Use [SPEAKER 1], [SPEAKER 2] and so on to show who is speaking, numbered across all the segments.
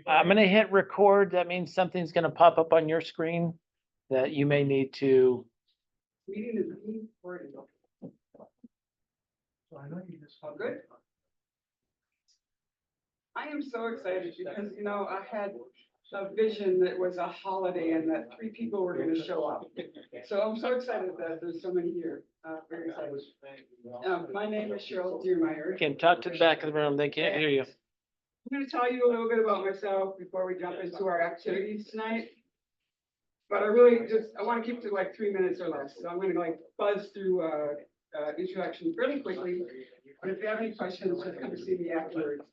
[SPEAKER 1] I'm gonna hit record. That means something's gonna pop up on your screen that you may need to.
[SPEAKER 2] Meeting is being recorded.
[SPEAKER 3] So I know you just.
[SPEAKER 2] Good. I am so excited because, you know, I had a vision that was a holiday and that 3 people were gonna show up. So I'm so excited that there's so many here. Very excited. My name is Cheryl Diermyer.
[SPEAKER 1] Kim, talk to the back of the room. They can't hear you.
[SPEAKER 2] I'm gonna tell you a little bit about myself before we jump into our activities tonight. But I really I wanna keep to like 3 minutes or less, so I'm gonna like buzz through, introduction fairly quickly. But if you have any questions, just come see me afterwards.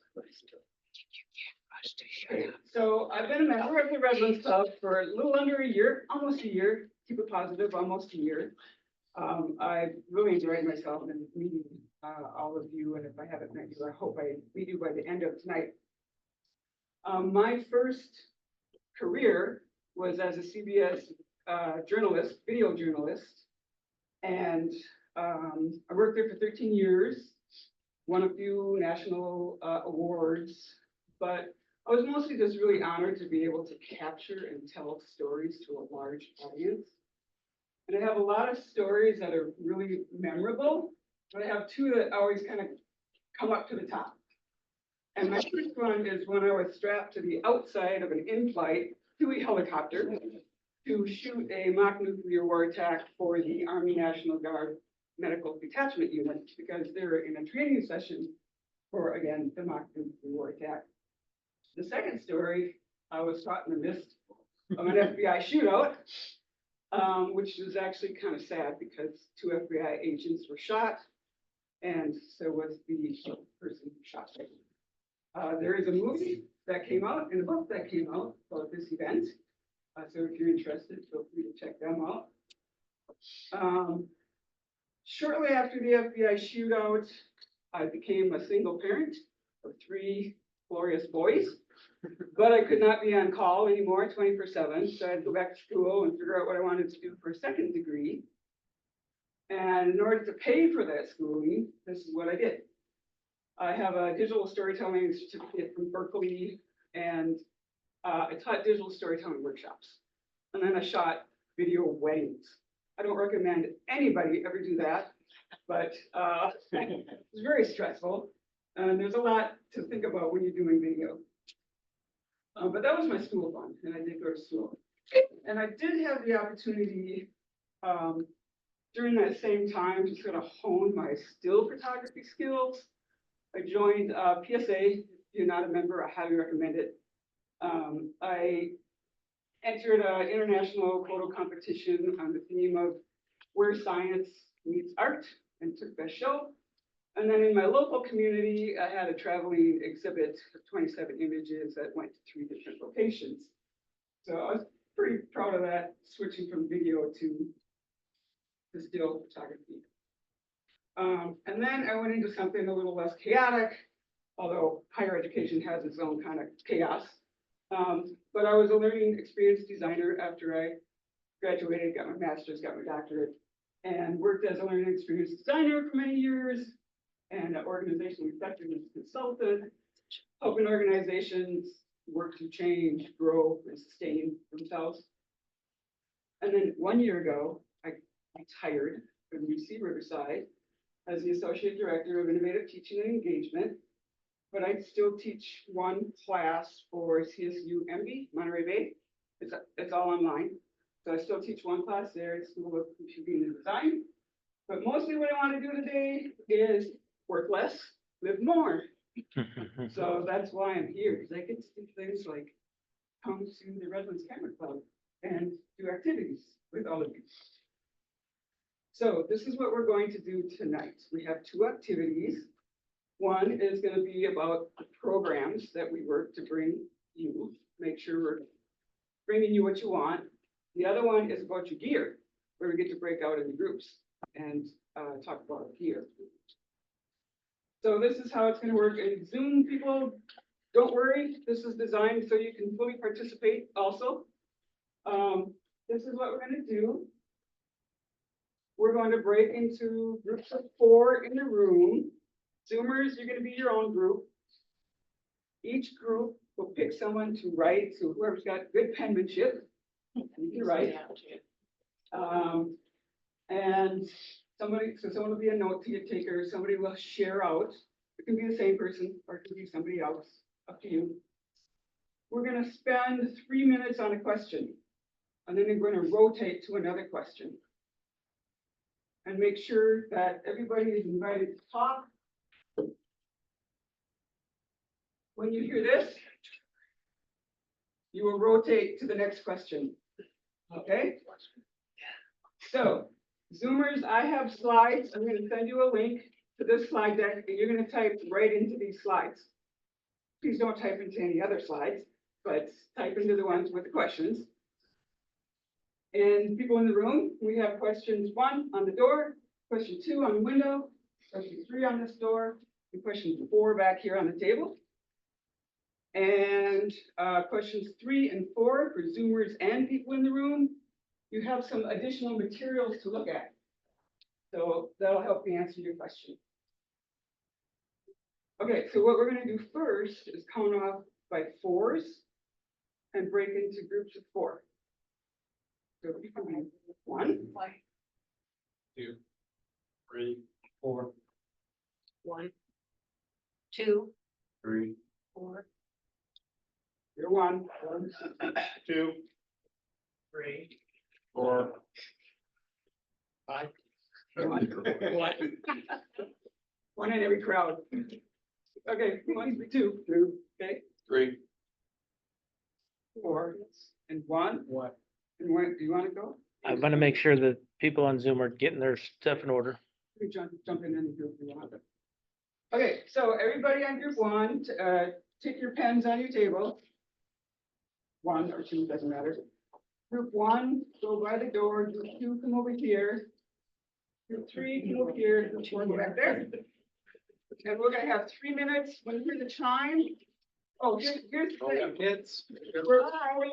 [SPEAKER 2] Okay, so I've been a member of the Redlands Club for a little under a year, almost a year, keep it positive, almost a year. I've really enjoyed myself and meeting, all of you, and if I haven't met you, I hope I meet you by the end of tonight. My first career was as a CBS journalist, video journalist. And I worked there for 13 years, won a few national awards, but I was mostly just really honored to be able to capture and tell stories to a large audience. And I have a lot of stories that are really memorable, but I have 2 that always kind of come up to the top. And my first one is when I was strapped to the outside of an in-flight Huey helicopter to shoot a mock nuclear war attack for the Army National Guard Medical Detachment Unit, because they're in a training session for, again, the mock nuclear war attack. The second story, I was caught in the midst of an FBI shootout, which was actually kind of sad because 2 FBI agents were shot, and so was the person who shot them. There is a movie that came out and a book that came out about this event. So if you're interested, feel free to check them out. Shortly after the FBI shootout, I became a single parent of 3 glorious boys, but I could not be on call anymore 24/7. So I had to go back to school and figure out what I wanted to do for a second degree. And in order to pay for that schooling, this is what I did. I have a digital storytelling certificate from Berkeley, and I taught digital storytelling workshops. And then I shot video weddings. I don't recommend anybody ever do that, but it's very stressful. And there's a lot to think about when you're doing video. But that was my school fun, and I did go to school. And I did have the opportunity during that same time to sort of hone my still photography skills. I joined PSA. If you're not a member, I highly recommend it. I entered an international photo competition on the theme of where science meets art and took that show. And then in my local community, I had a traveling exhibit of 27 images that went to 3 different locations. So I was pretty proud of that, switching from video to still photography. And then I went into something a little less chaotic, although higher education has its own kind of chaos. But I was a learning experience designer after I graduated, got my master's, got my doctorate, and worked as a learning experience designer for many years, and an organizational effectiveness consultant, helping organizations work to change, grow, and sustain themselves. And then 1 year ago, I retired from UC Riverside as the Associate Director of Innovative Teaching and Engagement, but I still teach 1 class for CSU MB, Monterey Bay. It's all online. So I still teach 1 class there at School of Computing and Design. But mostly what I want to do today is work less, live more. So that's why I'm here, because I get to do things like come to the Redlands Camera Club and do activities with all of you. So this is what we're going to do tonight. We have 2 activities. One is going to be about the programs that we work to bring you, make sure we're bringing you what you want. The other one is about your gear, where we get to break out into groups and talk about gear. So this is how it's going to work. And Zoom people, don't worry. This is designed so you can fully participate also. This is what we're going to do. We're going to break into groups of 4 in the room. Zoomers, you're going to be your own group. Each group we'll pick someone to write, so whoever's got good penmanship, you can write. And someone will be a note taker, somebody will share out. It can be the same person or it can be somebody else, up to you. We're gonna spend 3 minutes on a question. And then we're gonna rotate to another question. And make sure that everybody is invited to talk. When you hear this, you will rotate to the next question. Okay? So, Zoomers, I have slides. I'm gonna send you a link to this slide deck, and you're gonna type right into these slides. Please don't type into any other slides, but type into the ones with the questions. And people in the room, we have questions 1 on the door, question 2 on the window, question 3 on this door, and question 4 back here on the table. And questions 3 and 4 for Zoomers and people in the room. You have some additional materials to look at. So that'll help me answer your question. Okay, so what we're gonna do first is count off by 4s and break into groups of 4. So if you come in 1,
[SPEAKER 3] 2, 3, 4,
[SPEAKER 4] 1, 2,
[SPEAKER 3] 3,
[SPEAKER 4] 4,
[SPEAKER 2] you're 1,
[SPEAKER 3] 2, 3, 4, 5.
[SPEAKER 2] 1 in every crowd. Okay, 1, 2, okay,
[SPEAKER 3] 3,
[SPEAKER 2] 4, and 1.
[SPEAKER 3] 1.
[SPEAKER 2] And where do you want to go?
[SPEAKER 1] I'm gonna make sure that people on Zoom are getting their stuff in order.
[SPEAKER 2] You jump in any group you want. Okay, so everybody on group 1, take your pens on your table. 1 or 2, doesn't matter. Group 1, go by the door. Group 2, come over here. Group 3, come over here. Group 4, go back there. And we're gonna have 3 minutes. When you hear the chime. Oh, here's the thing.
[SPEAKER 3] Kids.
[SPEAKER 2] We're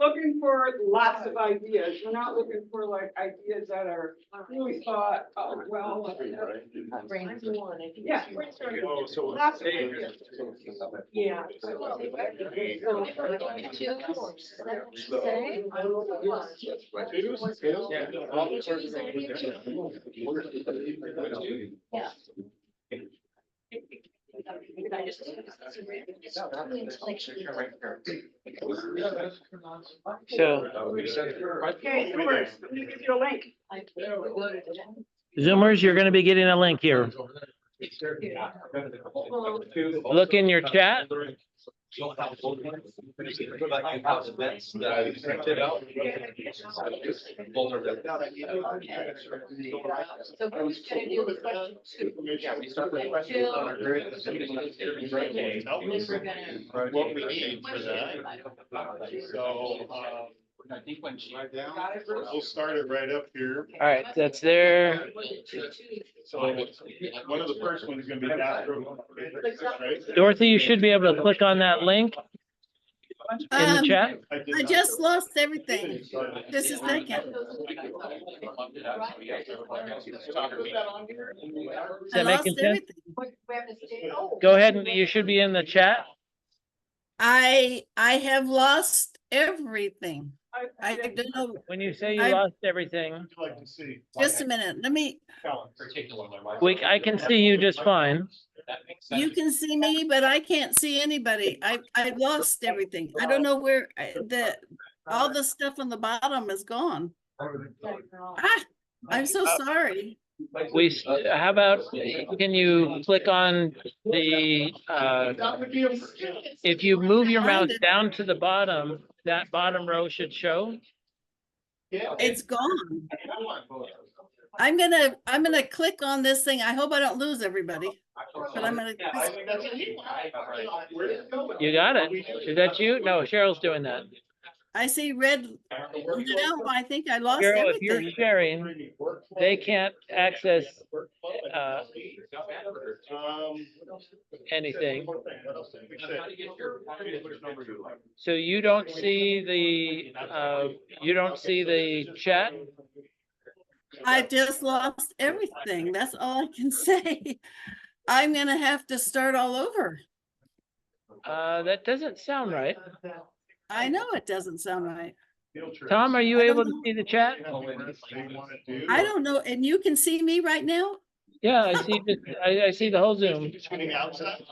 [SPEAKER 2] looking for lots of ideas. We're not looking for like ideas that are really thought out well. Yeah.
[SPEAKER 3] Oh, so
[SPEAKER 2] Lots of ideas.
[SPEAKER 4] Yeah.
[SPEAKER 1] So
[SPEAKER 2] Okay, Zoomers, I'm gonna give you a link.
[SPEAKER 1] Zoomers, you're gonna be getting a link here. Look in your chat.
[SPEAKER 4] So who's gonna do the question 2?
[SPEAKER 3] What we need for that. So, I think when she write down, we'll start it right up here.
[SPEAKER 1] All right, that's there.
[SPEAKER 3] So one of the first ones is gonna be Astro. Right?
[SPEAKER 1] Dorothy, you should be able to click on that link in the chat.
[SPEAKER 5] I just lost everything. Just a second.
[SPEAKER 1] Is
[SPEAKER 5] I
[SPEAKER 1] that making
[SPEAKER 5] lost
[SPEAKER 1] sense?
[SPEAKER 5] everything.
[SPEAKER 1] Go ahead and you should be in the chat.
[SPEAKER 5] I have lost everything. I don't know.
[SPEAKER 1] When you say you
[SPEAKER 5] I-
[SPEAKER 1] lost everything,
[SPEAKER 3] Would you like to see?
[SPEAKER 5] Just a minute. Let me,
[SPEAKER 1] I can see you just fine.
[SPEAKER 5] you can see me, but I can't see anybody. I lost everything. I don't know where all the stuff on the bottom is gone. Ah, I'm so sorry.
[SPEAKER 1] How about, can you click on the, if you move your mouse down to the bottom, that bottom row should show.
[SPEAKER 5] It's gone. I'm gonna click on this thing. I hope I don't lose everybody. But I'm gonna,
[SPEAKER 1] You got it. Is that you? No, Cheryl's doing that.
[SPEAKER 5] I see red. No, I think I lost
[SPEAKER 1] Cheryl, if you're
[SPEAKER 5] everything.
[SPEAKER 1] sharing, they can't access anything. So you don't see the chat?
[SPEAKER 5] I just lost everything. That's all I can say. I'm gonna have to start all over.
[SPEAKER 1] That doesn't sound right.
[SPEAKER 5] I know it doesn't sound right.
[SPEAKER 1] Tom, are you
[SPEAKER 5] I don't
[SPEAKER 1] able to
[SPEAKER 5] know.
[SPEAKER 1] see the chat?
[SPEAKER 5] I don't know. And you can see me right now?
[SPEAKER 1] Yeah, I see, I see the whole Zoom.
[SPEAKER 3] Shooting outside?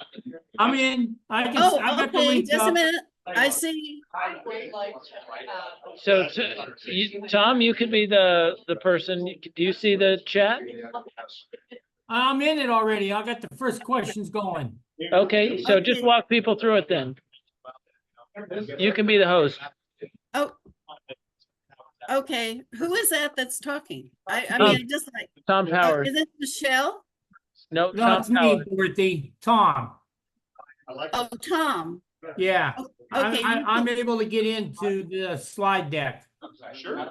[SPEAKER 6] I'm in. I can,
[SPEAKER 5] Oh,
[SPEAKER 6] I got the
[SPEAKER 5] okay,
[SPEAKER 6] link
[SPEAKER 5] just a
[SPEAKER 6] up.
[SPEAKER 5] minute. I see.
[SPEAKER 1] So Tom, you could be the person. Do you see the chat?
[SPEAKER 6] I'm in it already. I got the first questions going.
[SPEAKER 1] Okay, so just
[SPEAKER 5] Okay.
[SPEAKER 1] walk people through it then. You can be the host.
[SPEAKER 5] Oh. Okay, who is that that's talking? I mean, I just like,
[SPEAKER 1] Tom Powers.
[SPEAKER 5] is it Michelle?
[SPEAKER 1] No,
[SPEAKER 6] No,
[SPEAKER 1] Tom
[SPEAKER 6] it's me,
[SPEAKER 1] Powers.
[SPEAKER 6] Dorothy. Tom.
[SPEAKER 5] Oh, Tom.
[SPEAKER 6] Yeah.
[SPEAKER 5] Okay,
[SPEAKER 6] I'm able to get into the slide deck.
[SPEAKER 3] Sure.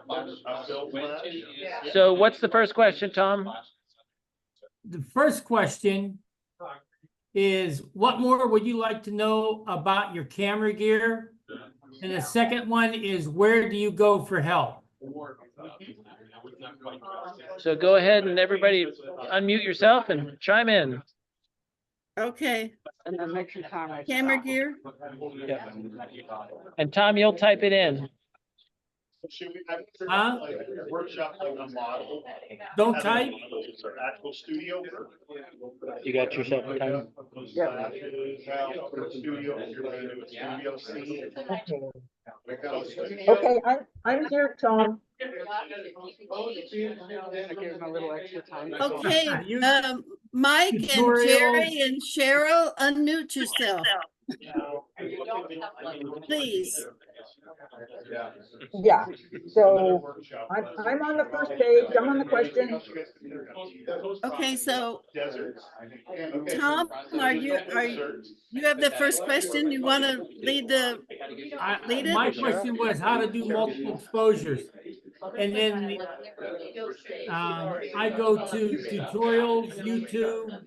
[SPEAKER 1] So what's the first question, Tom?
[SPEAKER 6] The first question is, what more would you like to know about your camera gear? And the second one is, where do you go for help?
[SPEAKER 1] So go ahead and everybody unmute yourself and chime in.
[SPEAKER 5] okay,
[SPEAKER 2] And then make sure Tom writes it
[SPEAKER 5] camera
[SPEAKER 2] down.
[SPEAKER 5] gear.
[SPEAKER 1] Yeah. And Tom, you'll type it in.
[SPEAKER 3] Should we have
[SPEAKER 6] Huh?
[SPEAKER 3] like workshop like a model?
[SPEAKER 6] Don't type.
[SPEAKER 3] Actual studio.
[SPEAKER 1] You got yourself a time?
[SPEAKER 3] Yeah. Studio, you're gonna do a studio scene.
[SPEAKER 7] Okay, I'm here, Tom.
[SPEAKER 2] I gave him a little extra time.
[SPEAKER 5] Okay,
[SPEAKER 6] You-
[SPEAKER 5] Mike and
[SPEAKER 6] Tutorials.
[SPEAKER 5] Jerry and Cheryl, unmute yourself, please.
[SPEAKER 7] Yeah, so I'm on the first page, I'm on the question.
[SPEAKER 5] Okay, so Tom, you have the first question? You want to lead Lead it.
[SPEAKER 6] My question was how to do multiple exposures. And then I go to tutorials, YouTube,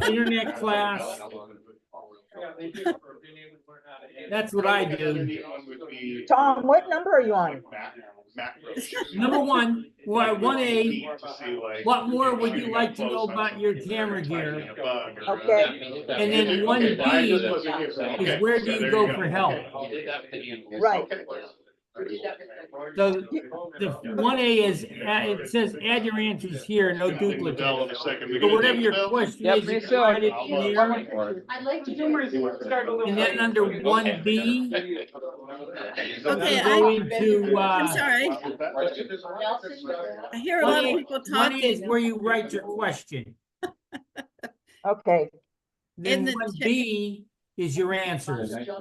[SPEAKER 6] internet class. That's what I do.
[SPEAKER 7] Tom, what number are you on?
[SPEAKER 6] Number one, well, 1A, what more would you like to know about your camera gear?
[SPEAKER 7] Okay,
[SPEAKER 6] And then 1B is where do you go for help?
[SPEAKER 7] right.
[SPEAKER 6] So the 1A is, it says add your answers here, no duplicate. So whatever your question is, you can write it in here.
[SPEAKER 2] I'd like to start a little.
[SPEAKER 6] And then under 1B,
[SPEAKER 5] Okay,
[SPEAKER 6] you go into,
[SPEAKER 5] I'm sorry, I hear a lot of people
[SPEAKER 6] 1A is
[SPEAKER 5] talking.
[SPEAKER 6] where you write your question.
[SPEAKER 7] Okay,
[SPEAKER 6] Then
[SPEAKER 5] In the
[SPEAKER 6] 1B is your answers.
[SPEAKER 2] Okay,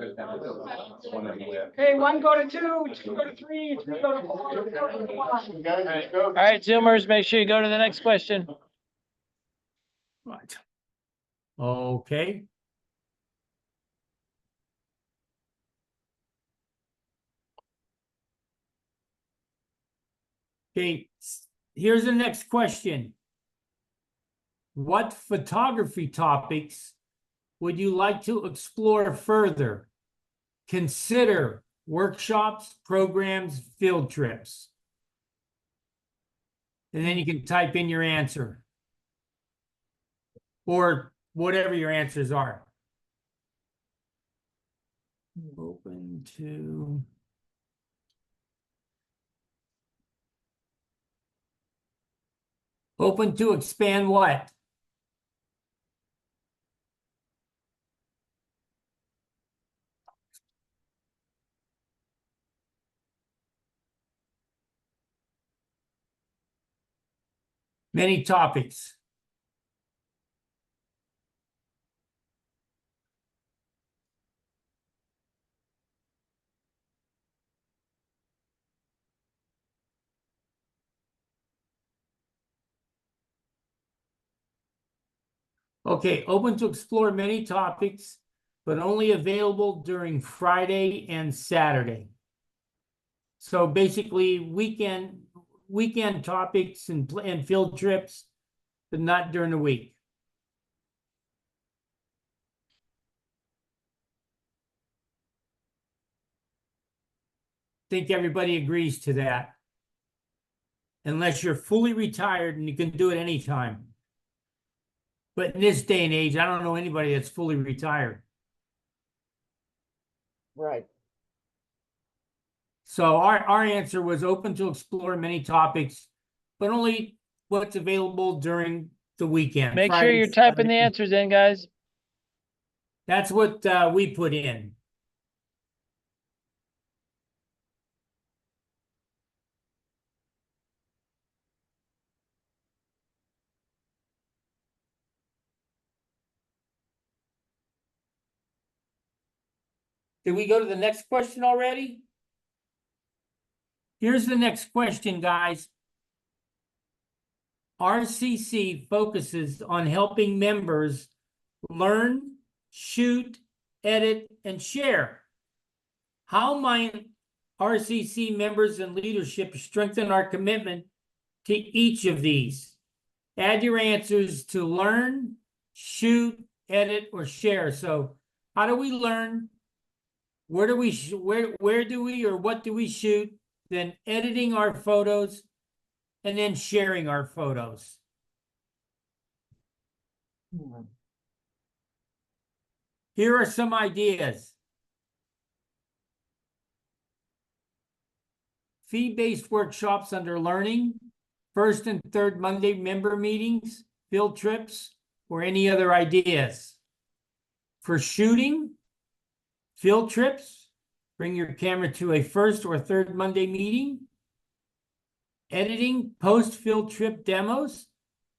[SPEAKER 2] 1 go to 2, 2 go to 3, 3 go to 4, 4 go to 1.
[SPEAKER 1] All right, Zoomers, make sure you go to the next question.
[SPEAKER 6] Right. Okay. Okay, here's the next question. What photography topics would you like to explore further? Consider workshops, programs, field trips. And then you can type in your answer. Or whatever your answers are. Open to. Open to expand what? Many topics. Okay, open to explore many topics, but only available during Friday and Saturday. So basically weekend topics and field trips, but not during the week. Think everybody agrees to that. Unless you're fully retired and you can do it anytime. But in this day and age, I don't know anybody that's fully retired.
[SPEAKER 7] Right.
[SPEAKER 6] So our answer was open to explore many topics, but only what's available during the weekend.
[SPEAKER 1] Make sure
[SPEAKER 6] Friday,
[SPEAKER 1] you're typing the
[SPEAKER 6] Saturday.
[SPEAKER 1] answers in, guys.
[SPEAKER 6] That's what we put in. Did we go to the next question already? Here's the next question, guys. RCC focuses on helping members learn, shoot, edit, and share. How might RCC members and leadership strengthen our commitment to each of these? Add your answers to learn, shoot, edit, or share. So how do we learn? Where do we where do we or what do we shoot? Then editing our photos, and then sharing our photos. Here are some ideas. Fee-based workshops under learning, first and third Monday member meetings, field trips, or any other ideas. For shooting, field trips, bring your camera to a first or third Monday meeting. Editing, post-field trip demos,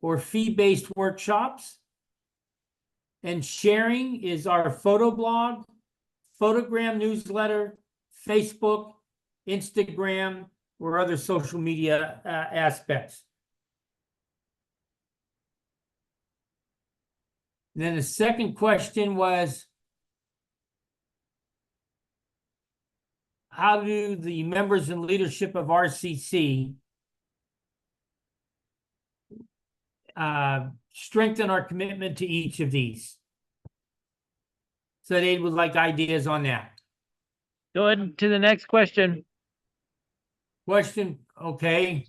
[SPEAKER 6] or fee-based workshops. And sharing is our photo blog, photogram newsletter, Facebook, Instagram, or other social media aspects. Then the second question was, how do the members and leadership of RCC strengthen our commitment to each of these? So they would like ideas on that.
[SPEAKER 1] Go ahead to the next question.
[SPEAKER 6] Question, okay.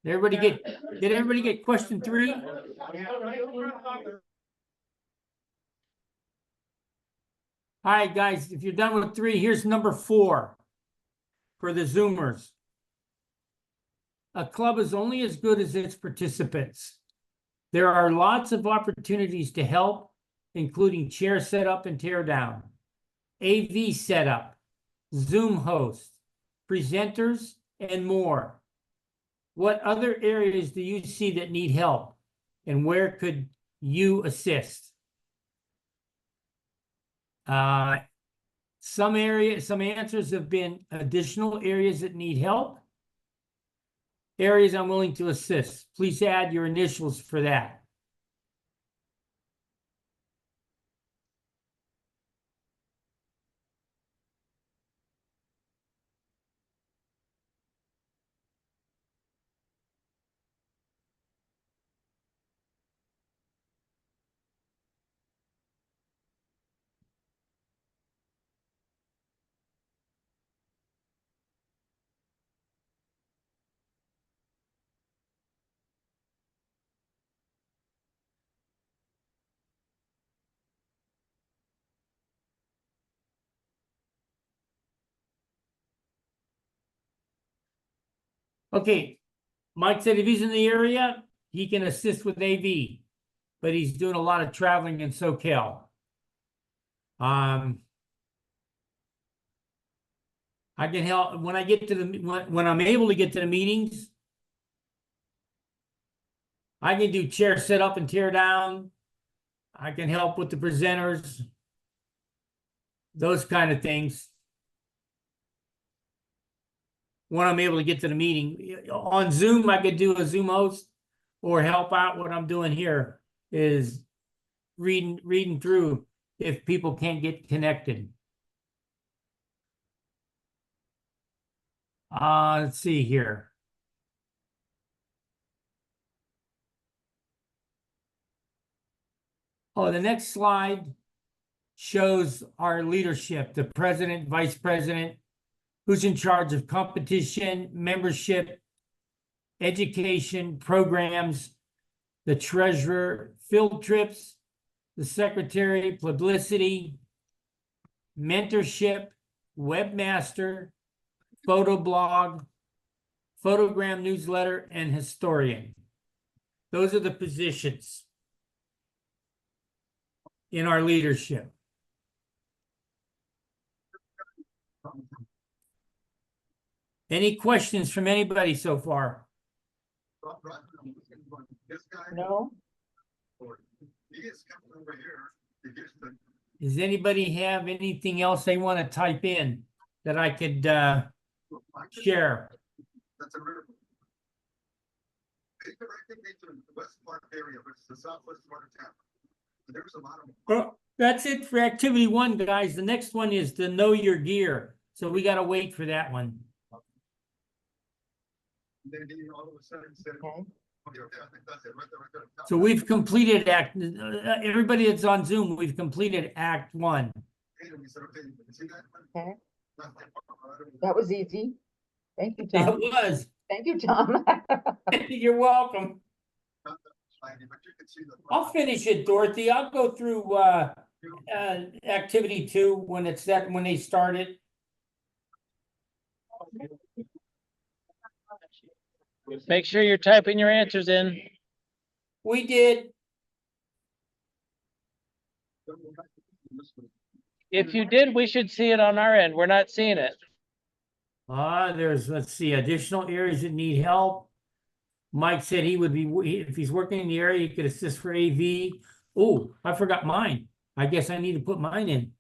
[SPEAKER 6] Did everybody get question 3? All right, guys, if you're done with 3, here's number 4 for the Zoomers. A club is only as good as its participants. There are lots of opportunities to help, including chair setup and tear down, AV setup, Zoom host, presenters, and more. What other areas do you see that need help, and where could you assist? Some answers have been additional areas that need help. Areas I'm willing to assist. Please add your initials for that. Okay, Mike said if he's in the area, he can assist with AV, but he's doing a lot of traveling in SoCal. I can help when I get to the when I'm able to get to the meetings. I can do chair set up and tear down. I can help with the presenters, those kind of things. When I'm able to get to the meeting on Zoom, I could do a Zoom host or help out. What I'm doing here is reading through if people can't get connected. Let's see here. Oh, the next slide shows our leadership, the president, vice president, who's in charge of competition, membership, education, programs. the treasurer, field trips, the secretary, publicity, mentorship, webmaster, photo blog, photogram newsletter, and historian. Those are the positions in our leadership. Any questions from anybody so far?
[SPEAKER 7] No,
[SPEAKER 6] Does anybody have anything else they want to type in that I could share?
[SPEAKER 8] That's a river. Take the right thing to the west part area, which is the southwest part of town. There's a lot of.
[SPEAKER 6] Well, that's it for activity one, guys. The next one is to know your gear. So we got to wait for that one.
[SPEAKER 8] Then all of a sudden said,
[SPEAKER 7] okay.
[SPEAKER 8] okay, I think that's it, right there, right there.
[SPEAKER 6] So we've completed everybody that's on Zoom, we've completed Act 1.
[SPEAKER 8] And we said, okay, you see that?
[SPEAKER 7] Okay.
[SPEAKER 8] That's like,
[SPEAKER 7] That was easy. Thank you,
[SPEAKER 6] It
[SPEAKER 7] Tom.
[SPEAKER 6] was.
[SPEAKER 7] Thank you, Tom.
[SPEAKER 6] You're welcome.
[SPEAKER 8] but you can see the.
[SPEAKER 6] I'll finish it, Dorothy. I'll go through activity 2 when it's that when they start it.
[SPEAKER 1] Make sure you're typing your answers in.
[SPEAKER 6] We did.
[SPEAKER 1] If you did, we should see it on our end. We're not seeing it.
[SPEAKER 6] There's, let's see, additional areas that need help. Mike said he would be, if he's working in the area, he could assist for AV. Oh, I forgot mine. I guess I need to put mine in.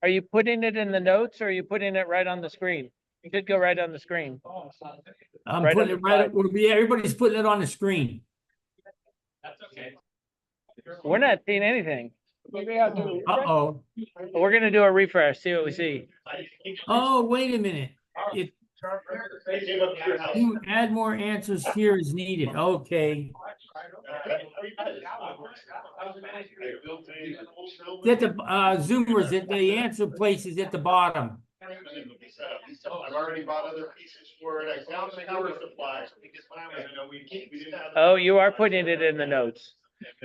[SPEAKER 1] Are you putting it in the notes or are you putting it right on the screen? It could go right on the screen.
[SPEAKER 6] I'm
[SPEAKER 1] Right
[SPEAKER 6] putting
[SPEAKER 1] on
[SPEAKER 6] it
[SPEAKER 1] the
[SPEAKER 6] right
[SPEAKER 1] side.
[SPEAKER 6] up, yeah, everybody's putting it on the screen.
[SPEAKER 1] We're not seeing anything.
[SPEAKER 6] Uh-oh.
[SPEAKER 1] We're gonna do a refresh, see what we see.
[SPEAKER 6] Oh, wait a minute. It, you add more answers here is needed. Okay. At the Zoomers, the answer place is at the bottom.
[SPEAKER 3] I've already bought other pieces for it. I found the power supply. Because mine was, we didn't have.
[SPEAKER 1] Oh, you are putting it in the notes.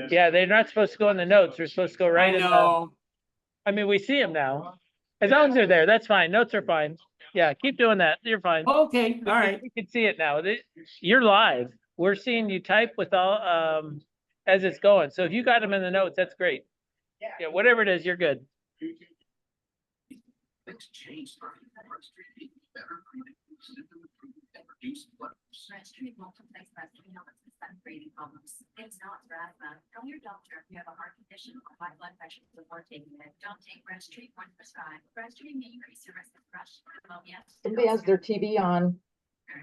[SPEAKER 1] Yeah, they're not supposed to go in the notes. They're supposed to go right
[SPEAKER 6] I
[SPEAKER 1] in the,
[SPEAKER 6] know.
[SPEAKER 1] I mean, we see them now. As long as they're there, that's fine. Notes are fine. Yeah, keep doing that. You're fine.
[SPEAKER 6] Okay, all right.
[SPEAKER 1] We can see it now. You're live. We're seeing you type with all, as it's going. So if you got them in the notes, that's great. Yeah, whatever it is, you're good.
[SPEAKER 9] Breastfeeding multiplex breastfeeding helps with some breathing problems. It's not for asthma. Tell your doctor if you have a heart condition or high blood pressure before taking it. Don't take breastfeed when prescribed. Breastfeeding may increase your risk of thrush, pneumonia.
[SPEAKER 7] Somebody has their TV on.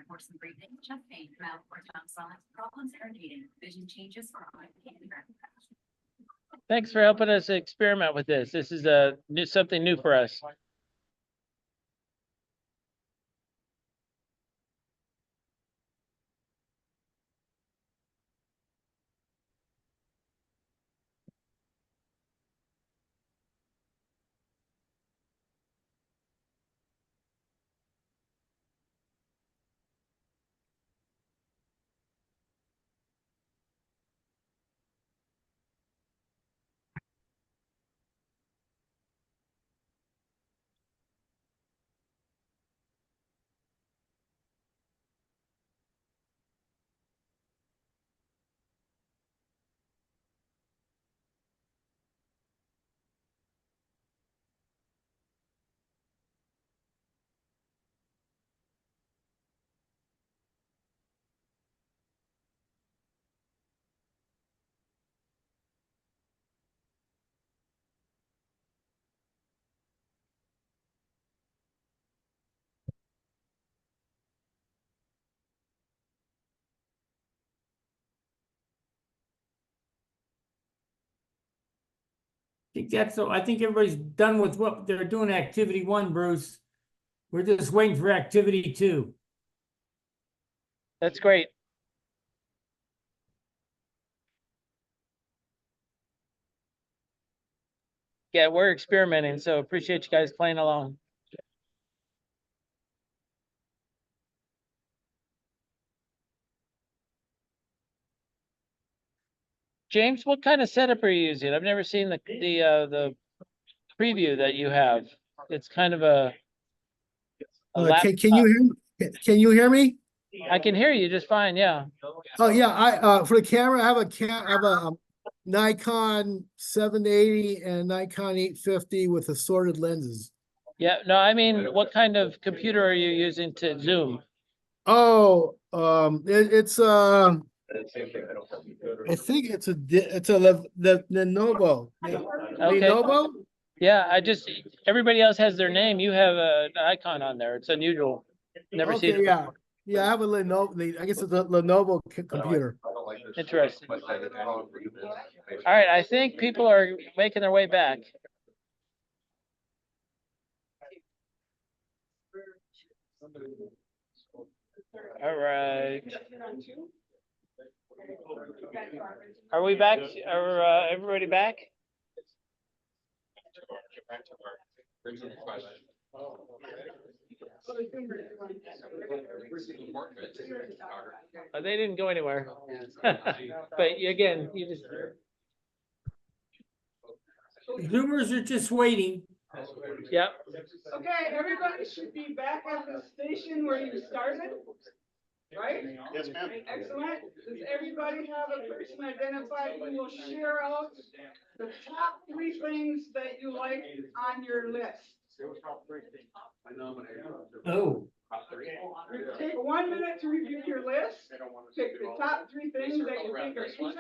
[SPEAKER 9] Worsen breathing, chest pain, mouth or tongue swelling, problems irritating, vision changes or eye pain.
[SPEAKER 1] Thanks for helping us experiment with this. This is something new for us.
[SPEAKER 6] I think everybody's done with what they're doing activity 1, Bruce. We're just waiting for activity 2.
[SPEAKER 1] That's great. Yeah, we're experimenting, so appreciate you guys playing along. James, what kind of setup are you using? I've never seen the preview that you have. It's kind of a laptop.
[SPEAKER 10] Can you hear me?
[SPEAKER 1] I can hear you just fine, yeah.
[SPEAKER 10] Oh, yeah, for the camera, I have a Nikon 780 and a Nikon 850 with assorted lenses.
[SPEAKER 1] Yeah, no, I mean, what kind of computer are you using to Zoom?
[SPEAKER 10] Oh, it's I think it's a Lenovo.
[SPEAKER 1] Okay.
[SPEAKER 10] Lenovo?
[SPEAKER 1] Yeah, everybody else has their name. You have an icon on there. It's unusual. Never seen
[SPEAKER 10] Okay,
[SPEAKER 1] it
[SPEAKER 10] yeah.
[SPEAKER 1] before.
[SPEAKER 10] Yeah, I have a Lenovo. I guess it's a Lenovo computer.
[SPEAKER 1] Interesting. All right, I think people are making their way back. All right. Are we back? Are everybody back? They didn't go anywhere. But again, you just.
[SPEAKER 6] Zoomers are just waiting.
[SPEAKER 1] Yep.
[SPEAKER 2] Okay, everybody should be back at the station where you started, right?
[SPEAKER 3] Yes, ma'am.
[SPEAKER 2] Excellent. Does everybody have a person identified who will share out the top 3 things that you like on your list?
[SPEAKER 6] Oh,
[SPEAKER 2] Take 1 minute to review your list. Pick the top 3 things that you think are interesting,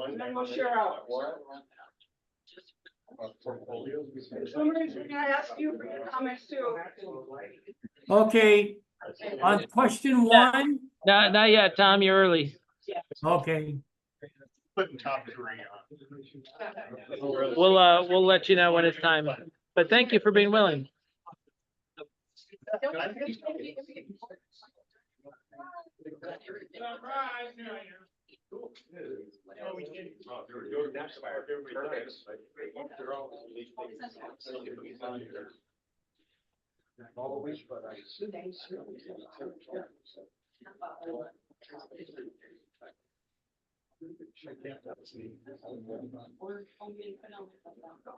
[SPEAKER 2] and then we'll share out. Somebody's gonna ask you for your comments too.
[SPEAKER 6] okay. On question 1,
[SPEAKER 1] Not yet, Tom. You're early.
[SPEAKER 6] okay.
[SPEAKER 3] Putting top 3 on.
[SPEAKER 1] We'll let you know when it's time. But thank you for being willing.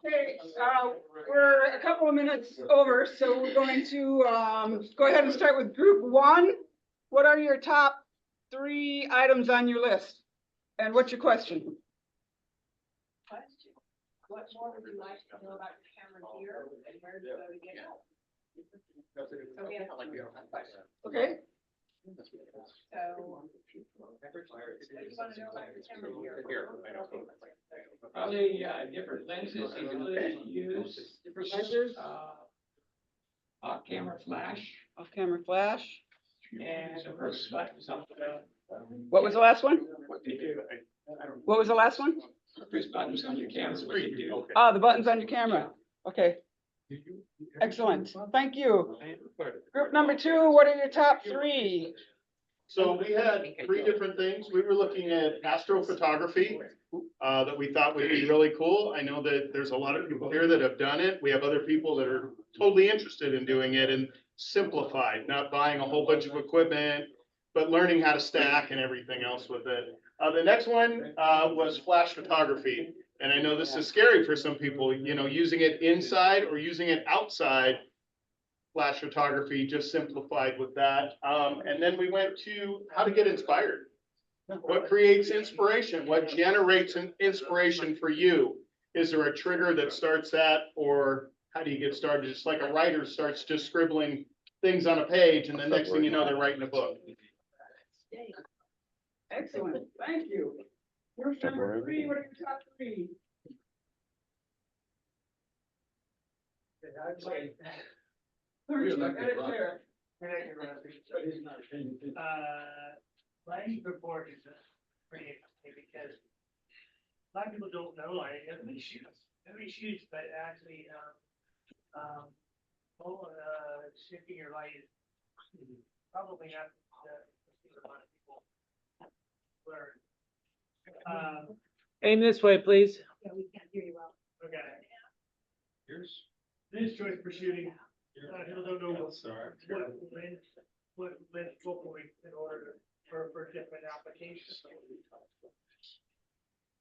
[SPEAKER 2] Okay, we're a couple of minutes over, so we're going to go ahead and start with group 1. What are your top 3 items on your list? And what's your question?
[SPEAKER 4] What more would you like to know about your camera here and where to go to get help?
[SPEAKER 2] Okay.
[SPEAKER 4] So. What do you want to know about your camera here?
[SPEAKER 11] Probably different lenses you use.
[SPEAKER 2] Different lenses.
[SPEAKER 11] Off-camera flash.
[SPEAKER 2] Off-camera flash.
[SPEAKER 11] And something.
[SPEAKER 2] What was the last one?
[SPEAKER 11] What they do.
[SPEAKER 2] What was the last one?
[SPEAKER 11] There's buttons on your camera. What you do.
[SPEAKER 2] Ah, the buttons on your camera. Okay. Excellent. Thank you. Group number 2, what are your top 3?
[SPEAKER 3] So we had 3 different things. We were looking at astrophotography that we thought would be really cool. I know that there's a lot of people here that have done it. We have other people that are totally interested in doing it and simplified, not buying a whole bunch of equipment, but learning how to stack and everything else with it. The next one was flash photography. And I know this is scary for some people, you know, using it inside or using it outside. Flash photography, just simplified with that. And then we went to how to get inspired. What creates inspiration? What generates an inspiration for you? Is there a trigger that starts that, or how do you get started? Just like a writer starts just scribbling things on a page, and the next thing you know, they're writing a book.
[SPEAKER 2] Excellent. Thank you. Group number 3, what are your top 3?
[SPEAKER 11] Lighting report is pretty interesting because a lot of people don't know lighting. Everybody shoots, but actually, shifting your light is probably not a lot of people learn.
[SPEAKER 1] Aim this way, please.
[SPEAKER 4] Yeah, we can't hear you well.
[SPEAKER 11] Okay. This choice for shooting. A lot of people don't know what lens focal length in order for different applications.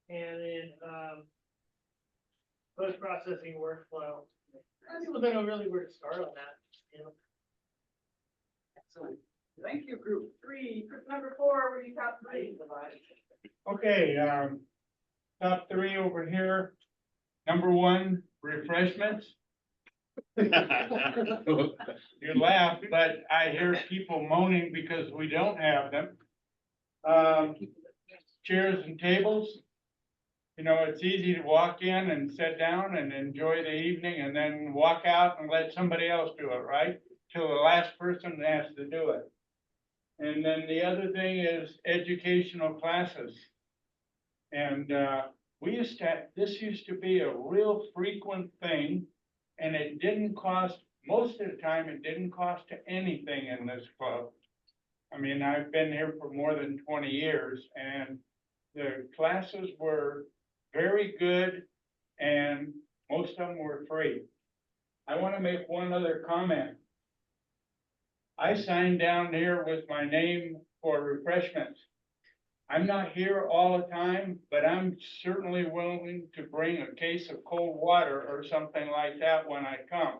[SPEAKER 11] And then, post-processing workflow. People don't know really where to start on that, you know?
[SPEAKER 2] Excellent. Thank you, group three. Group number four, what do you top three?
[SPEAKER 12] Okay, top three over here. Number one, refreshments. You laugh, but I hear people moaning because we don't have them. Chairs and tables. You know, it's easy to walk in and sit down and enjoy the evening and then walk out and let somebody else do it, right? Till the last person has to do it. And then the other thing is educational classes. And this used to be a real frequent thing, and it didn't cost, most of the time, it didn't cost anything in this club. I mean, I've been here for more than 20 years, and the classes were very good, and most of them were free. I want to make one other comment. I signed down here with my name for refreshments. I'm not here all the time, but I'm certainly willing to bring a case of cold water or something like that when I come.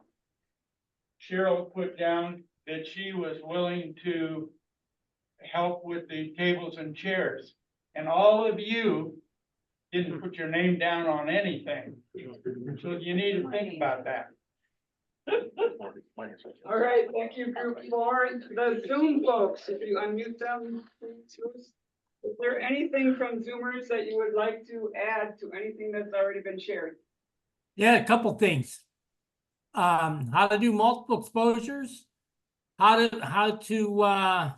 [SPEAKER 12] Cheryl put down that she was willing to help with the tables and chairs, and all of you didn't put your name down on anything. So you need to think about that.
[SPEAKER 2] All right, thank you, group four. The Zoom folks, if you unmute them, please. Is there anything from Zoomers that you would like to add to anything that's already been shared?
[SPEAKER 6] Yeah, a couple things. How to do multiple exposures, how to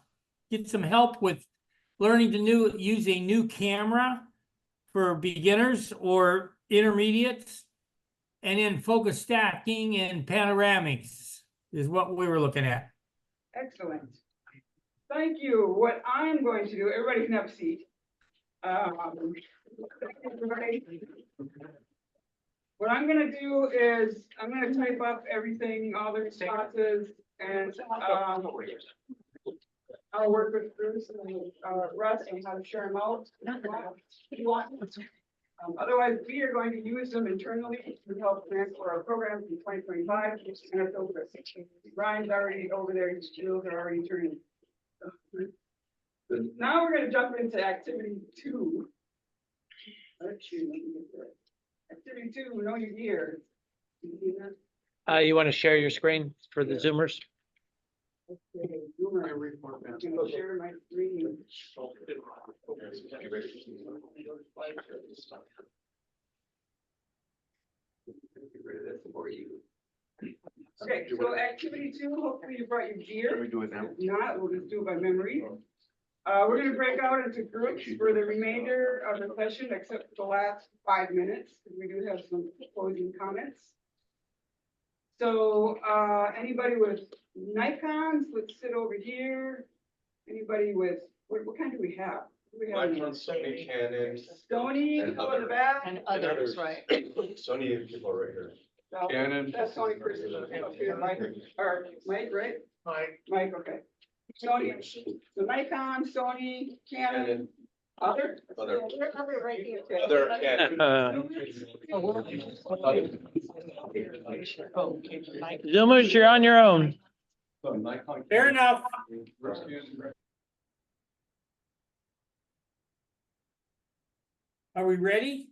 [SPEAKER 6] get some help with learning to use a new camera for beginners or intermediates, and then focus stacking and panoramics is what we were looking at.
[SPEAKER 2] Excellent. Thank you. What I'm going to do, everybody can have a seat. What I'm gonna do is, I'm gonna type up everything, all the responses, and, I'll work with Bruce and, Russ on how to share them out. Otherwise, we are going to use them internally to help plan for our program in 2025, and our filter. Ryan's already over there, his wheels are already turning. Now we're gonna jump into activity two. Activity two, know your gear.
[SPEAKER 1] You want to share your screen for the Zoomers?
[SPEAKER 2] Okay, Zoomer. I'm gonna share my screen. Okay, so activity two, hopefully you brought your gear.
[SPEAKER 8] Can we do it now?
[SPEAKER 2] If not, we'll just do it by memory. We're gonna break out into groups for the remainder of the session, except for the last 5 minutes, because we do have some closing comments. So, anybody with Nikons, let's sit over here. Anybody with, what kind do we have? Do we have?
[SPEAKER 8] Sony, Canon.
[SPEAKER 2] Sony, people in the back?
[SPEAKER 4] And others, right?
[SPEAKER 8] Sony people right here.
[SPEAKER 2] No,
[SPEAKER 8] Canon.
[SPEAKER 2] that's Sony person, up here, Mike, or Mike, right?
[SPEAKER 11] Like,
[SPEAKER 2] Mike, okay. Sony, so Nikon, Sony, Canon, other?
[SPEAKER 8] Other.
[SPEAKER 4] Other right here.
[SPEAKER 8] Other Canon.
[SPEAKER 1] Zoomers, you're on your own.
[SPEAKER 6] Fair enough. Are we ready?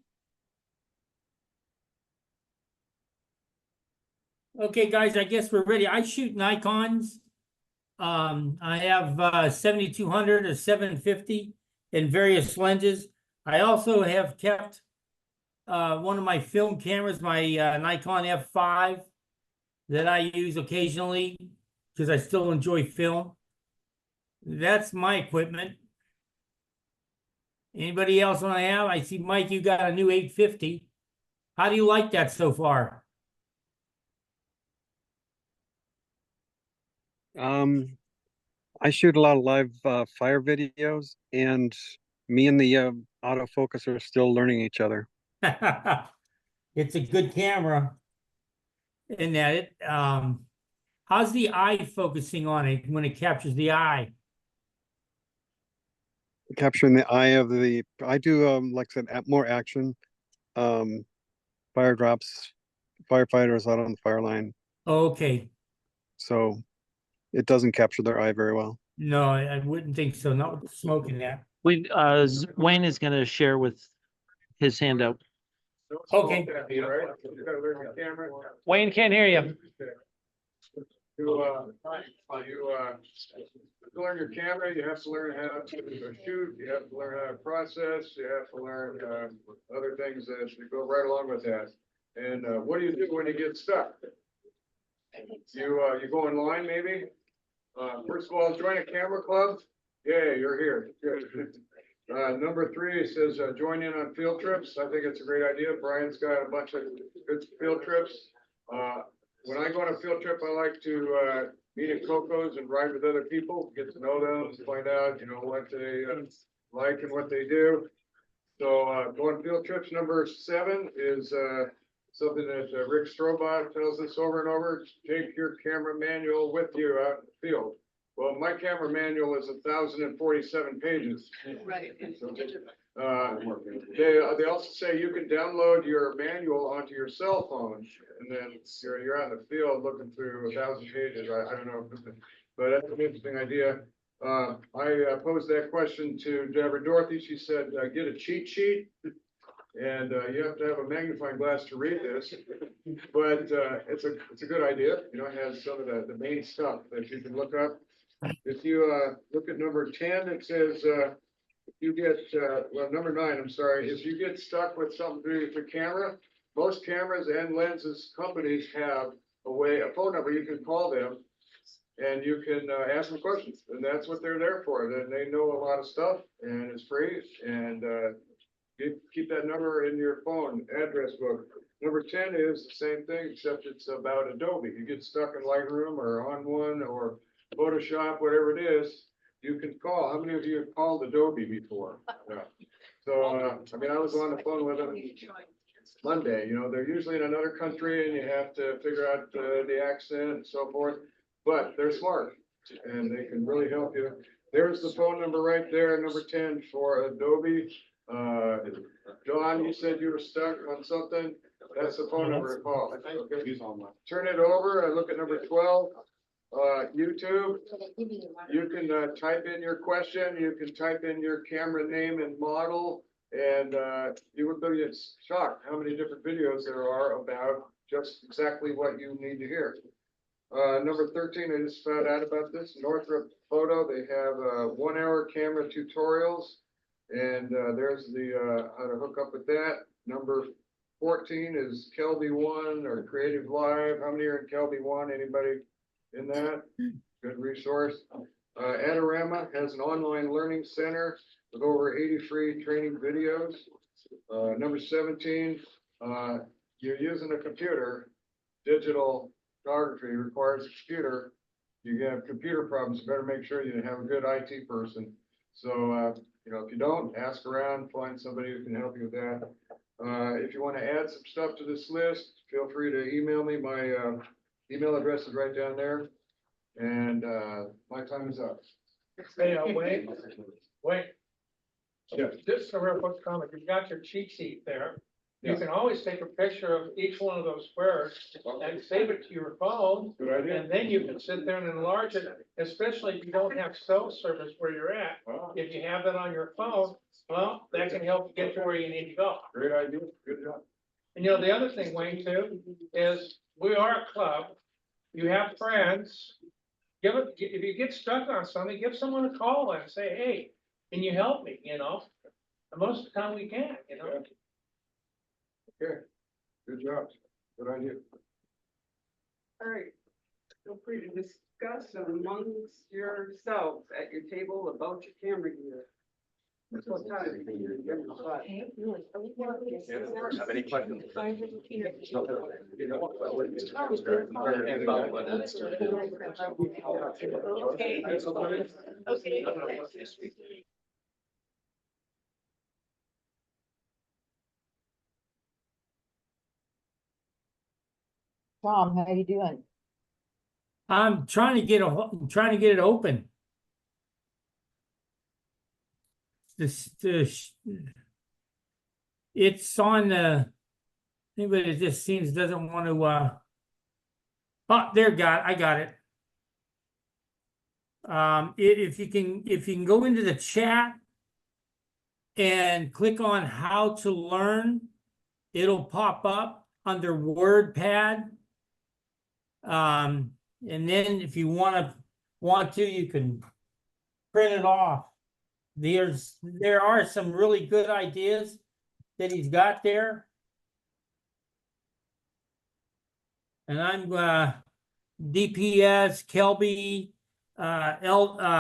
[SPEAKER 6] Okay, guys, I guess we're ready. I shoot Nikons. I have 7200, a 750 in various lenses. I also have kept one of my film cameras, my Nikon F5 that I use occasionally because I still enjoy film. That's my equipment. Anybody else want to have? I see, Mike, you got a new 850. How do you like that so far?
[SPEAKER 13] I shoot a lot of live fire videos, and me and the autofocus are still learning each other.
[SPEAKER 6] It's a good camera in that it how's the eye focusing on it when it captures the eye?
[SPEAKER 13] capturing the eye of the, I do, like I said, more action. Fire drops, firefighters out on the fire line,
[SPEAKER 6] Okay,
[SPEAKER 13] so it doesn't capture their eye very well.
[SPEAKER 6] no, I wouldn't think so, not with the smoke in that.
[SPEAKER 1] Wayne is gonna share with his handout.
[SPEAKER 6] Okay.
[SPEAKER 1] Wayne can't hear you.
[SPEAKER 14] You learn your camera, you have to learn how to shoot, you have to learn how to process, you have to learn, other things that go right along with that. And, what do you do when you get stuck? You go online maybe? First of all, join a camera club. Yeah, you're here. Good. Number 3 says, join in on field trips. I think it's a great idea. Brian's got a bunch of good field trips. When I go on a field trip, I like to, meet at Coco's and ride with other people, get to know them, find out, what they, like and what they do. So, going field trips. Number 7 is, something that Rick Strobot tells us over and over: take your camera manual with you out in the field. Well, my camera manual is 1,047 pages.
[SPEAKER 2] Right.
[SPEAKER 14] They also say you can download your manual onto your cell phone, and then you're out in the field looking through 1,000 pages. I don't know, but that's an interesting idea. I posed that question to Deborah Dorothy. She said, get a cheat sheet. And you have to have a magnifying glass to read this, but it's a good idea. It has some of the main stuff that you can look up. If you look at number 10, it says if you get number 9, I'm sorry, if you get stuck with something to do with your camera, most cameras and lenses companies have a phone number. You can call them and you can ask them questions, and that's what they're there for. Then they know a lot of stuff, and it's free. And keep that number in your phone address book. Number 10 is the same thing, except it's about Adobe. You get stuck in Lightroom or On One or Photoshop, whatever it is, you can call. How many of you have called Adobe before? Yeah. So, I was on the phone with them Monday. They're usually in another country and you have to figure out the accent and so forth, but they're smart and they can really help you. There's the phone number right there, number 10 for Adobe. John, you said you were stuck on something. That's the phone number to call. Okay. Turn it over. I look at number 12. YouTube. You can type in your question. You can type in your camera name and model, and you would be shocked how many different videos there are about just exactly what you need to hear. Number 13, I just found out about this. Northrop Photo. They have 1-hour camera tutorials. And there's the how to hook up with that. Number 14 is Kelby One or Creative Live. How many are in Kelby One? Anybody in that? Good resource. Adorama has an online learning center with over 80 free training videos. Number 17, you're using a computer. Digital photography requires a computer. You have computer problems, you better make sure you have a good IT person. So, if you don't, ask around, find somebody who can help you with that. If you want to add some stuff to this list, feel free to email me. My email address is right down there. And my time is up.
[SPEAKER 11] Hey, wait.
[SPEAKER 14] Yeah.
[SPEAKER 11] Just a real quick comment. You've got your cheat sheet there. You
[SPEAKER 14] Yeah.
[SPEAKER 11] can always take a picture of each one of those squares and save it to your phone.
[SPEAKER 14] Good idea.
[SPEAKER 11] And then you can sit there and enlarge it, especially if you don't have cell service where you're at.
[SPEAKER 14] Wow.
[SPEAKER 11] If you have that on your phone, well, that can help you get to where you need to go.
[SPEAKER 14] Great idea. Good job.
[SPEAKER 11] And the other thing, Wayne, too, is we are a club. You have friends. If you get stuck on something, give someone a call and say, hey, can you help me? And most of the time we can,
[SPEAKER 14] Okay. Good job. Good idea.
[SPEAKER 2] All right. Feel free to discuss amongst yourselves at your table about your camera gear. That's what time.
[SPEAKER 15] Have any questions?
[SPEAKER 7] Tom, how you doing?
[SPEAKER 6] I'm trying to get it open. it's on the, anybody that just seems doesn't want to, oh, I got it. If you can go into the chat and click on how to learn, it'll pop up under WordPad. And then if you want to, you can print it off. There are some really good ideas that he's got there. And I'm DPS, Kelby, Adorama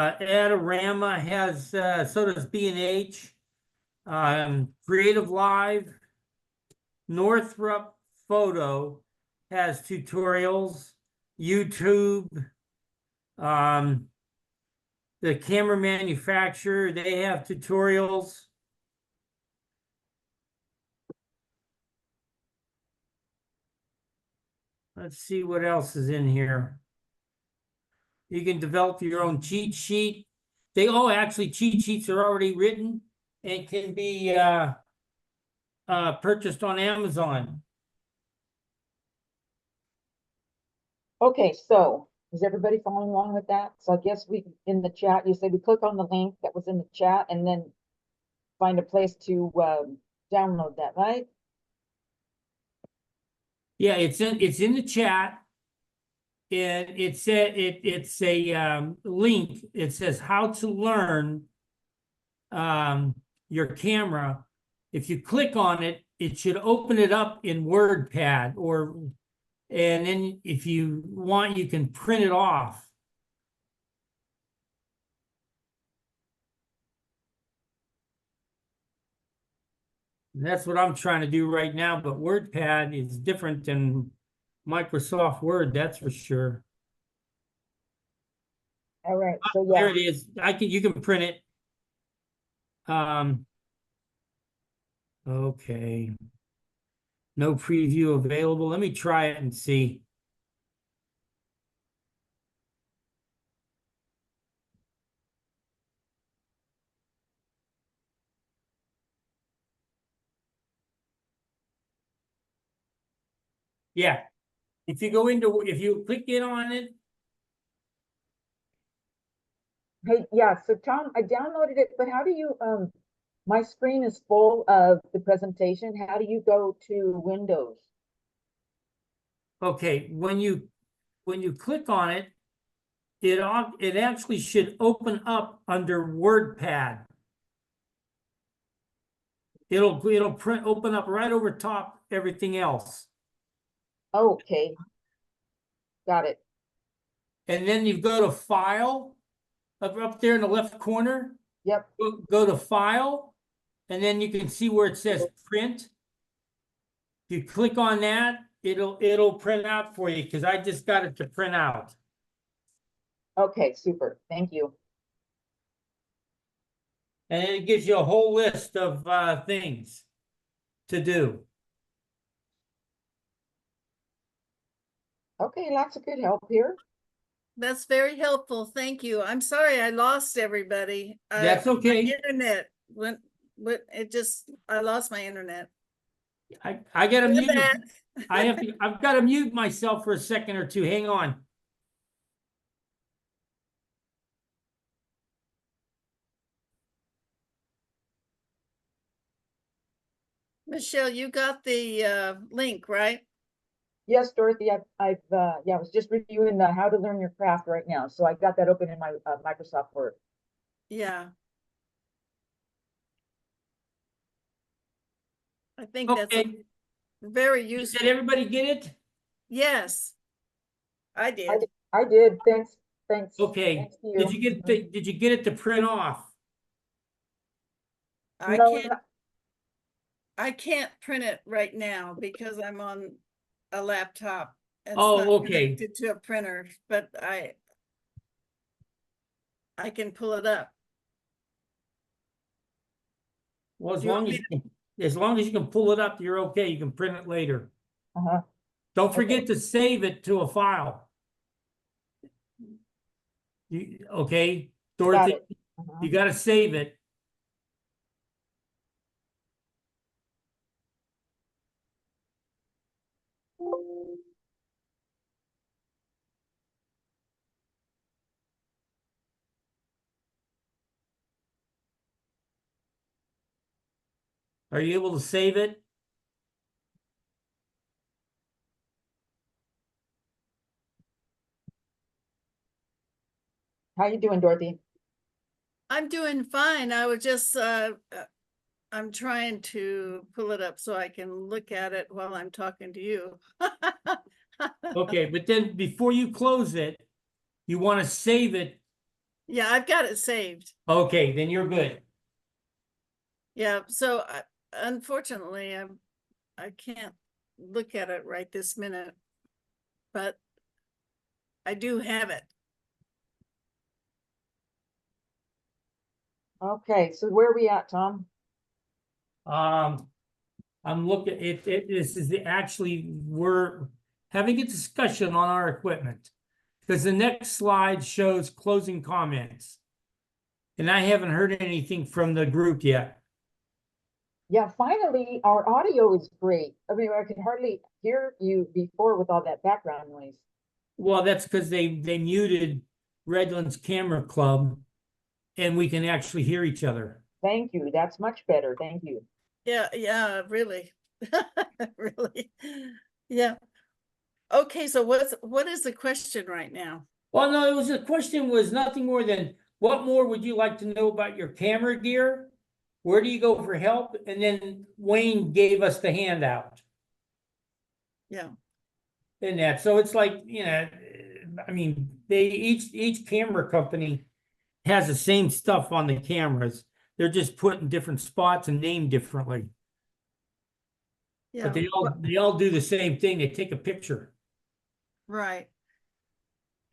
[SPEAKER 6] has, so does B&H, Creative Live, Northrop Photo has tutorials, YouTube, the camera manufacturer, they have tutorials. Let's see what else is in here. You can develop your own cheat sheet. Actually, cheat sheets are already written and can be purchased on Amazon.
[SPEAKER 7] Okay, so is everybody following along with that? So I guess in the chat, you said we click on the link that was in the chat and then find a place to download that, right?
[SPEAKER 6] Yeah, it's in the chat. And it's a link. It says how to learn your camera. If you click on it, it should open it up in WordPad, and then if you want, you can print it off. That's what I'm trying to do right now, but WordPad is different than Microsoft Word, that's for sure.
[SPEAKER 7] All right, so yeah.
[SPEAKER 6] There it is. You can print it. Okay. No preview available. Let me try it and see. Yeah. If you click in on it.
[SPEAKER 7] Hey, yeah, so Tom, I downloaded it, but how do you, my screen is full of the presentation. How do you go to Windows?
[SPEAKER 6] Okay, when you click on it, it actually should open up under WordPad. It'll open up right over top everything else.
[SPEAKER 7] Okay. Got it.
[SPEAKER 6] And then you go to File, up there in the left corner.
[SPEAKER 7] Yep.
[SPEAKER 6] Go to File, and then you can see where it says Print. If you click on that, it'll print out for you, because I just got it to print out.
[SPEAKER 7] Okay, super. Thank you.
[SPEAKER 6] And it gives you a whole list of things to do.
[SPEAKER 7] Okay, lots of good help here.
[SPEAKER 5] That's very helpful. Thank you. I'm sorry I lost everybody.
[SPEAKER 6] That's okay.
[SPEAKER 5] My internet went, I lost my internet.
[SPEAKER 6] I gotta mute. I've got to mute myself for a second or two. Hang on.
[SPEAKER 5] Michelle, you got the link, right?
[SPEAKER 7] Yes, Dorothy, I was just reviewing the how to learn your craft right now. So I got that open in my Microsoft Word.
[SPEAKER 5] Yeah. I think
[SPEAKER 6] Okay.
[SPEAKER 5] that's very useful.
[SPEAKER 6] Did everybody get it?
[SPEAKER 5] Yes, I did.
[SPEAKER 7] I did. Thanks.
[SPEAKER 6] Okay.
[SPEAKER 7] Thanks to you.
[SPEAKER 6] Did you get it to print off?
[SPEAKER 5] I can't print it right now because I'm on a laptop. It's
[SPEAKER 6] Oh,
[SPEAKER 5] not
[SPEAKER 6] okay.
[SPEAKER 5] connected to a printer, but I can pull it up.
[SPEAKER 6] Well, as long as you can pull it up, you're okay. You can print it later.
[SPEAKER 7] Uh-huh.
[SPEAKER 6] Don't forget to save it to a file. Okay, Dorothy, you got to save it. Are you able to save it?
[SPEAKER 7] How you doing, Dorothy?
[SPEAKER 5] I'm doing fine. I was just, I'm trying to pull it up so I can look at it while I'm talking to you.
[SPEAKER 6] Okay, but then before you close it, you want to save it.
[SPEAKER 5] Yeah, I've got it saved.
[SPEAKER 6] Okay, then you're good.
[SPEAKER 5] Yeah, so unfortunately, I can't look at it right this minute, but I do have it.
[SPEAKER 7] Okay, so where are we at, Tom?
[SPEAKER 6] I'm looking, this is actually, we're having a discussion on our equipment. Because the next slide shows closing comments. And I haven't heard anything from the group yet.
[SPEAKER 7] Yeah, finally, our audio is great. I mean, I could hardly hear you before with all that background noise.
[SPEAKER 6] Well, that's because they muted Redlands Camera Club and we can actually hear each other.
[SPEAKER 7] Thank you. That's much better. Thank you.
[SPEAKER 5] Yeah, really. Really. Yeah. Okay, so what is the question right now?
[SPEAKER 6] Well, no, it was the question was nothing more than what more would you like to know about your camera gear? Where do you go for help? And then Wayne gave us the handout.
[SPEAKER 5] Yeah.
[SPEAKER 6] And that, so it's like, you know, I mean, they each camera company has the same stuff on the cameras. They're just put in different spots and named differently.
[SPEAKER 5] Yeah.
[SPEAKER 6] But they all do the same thing. They take a picture.
[SPEAKER 5] Right.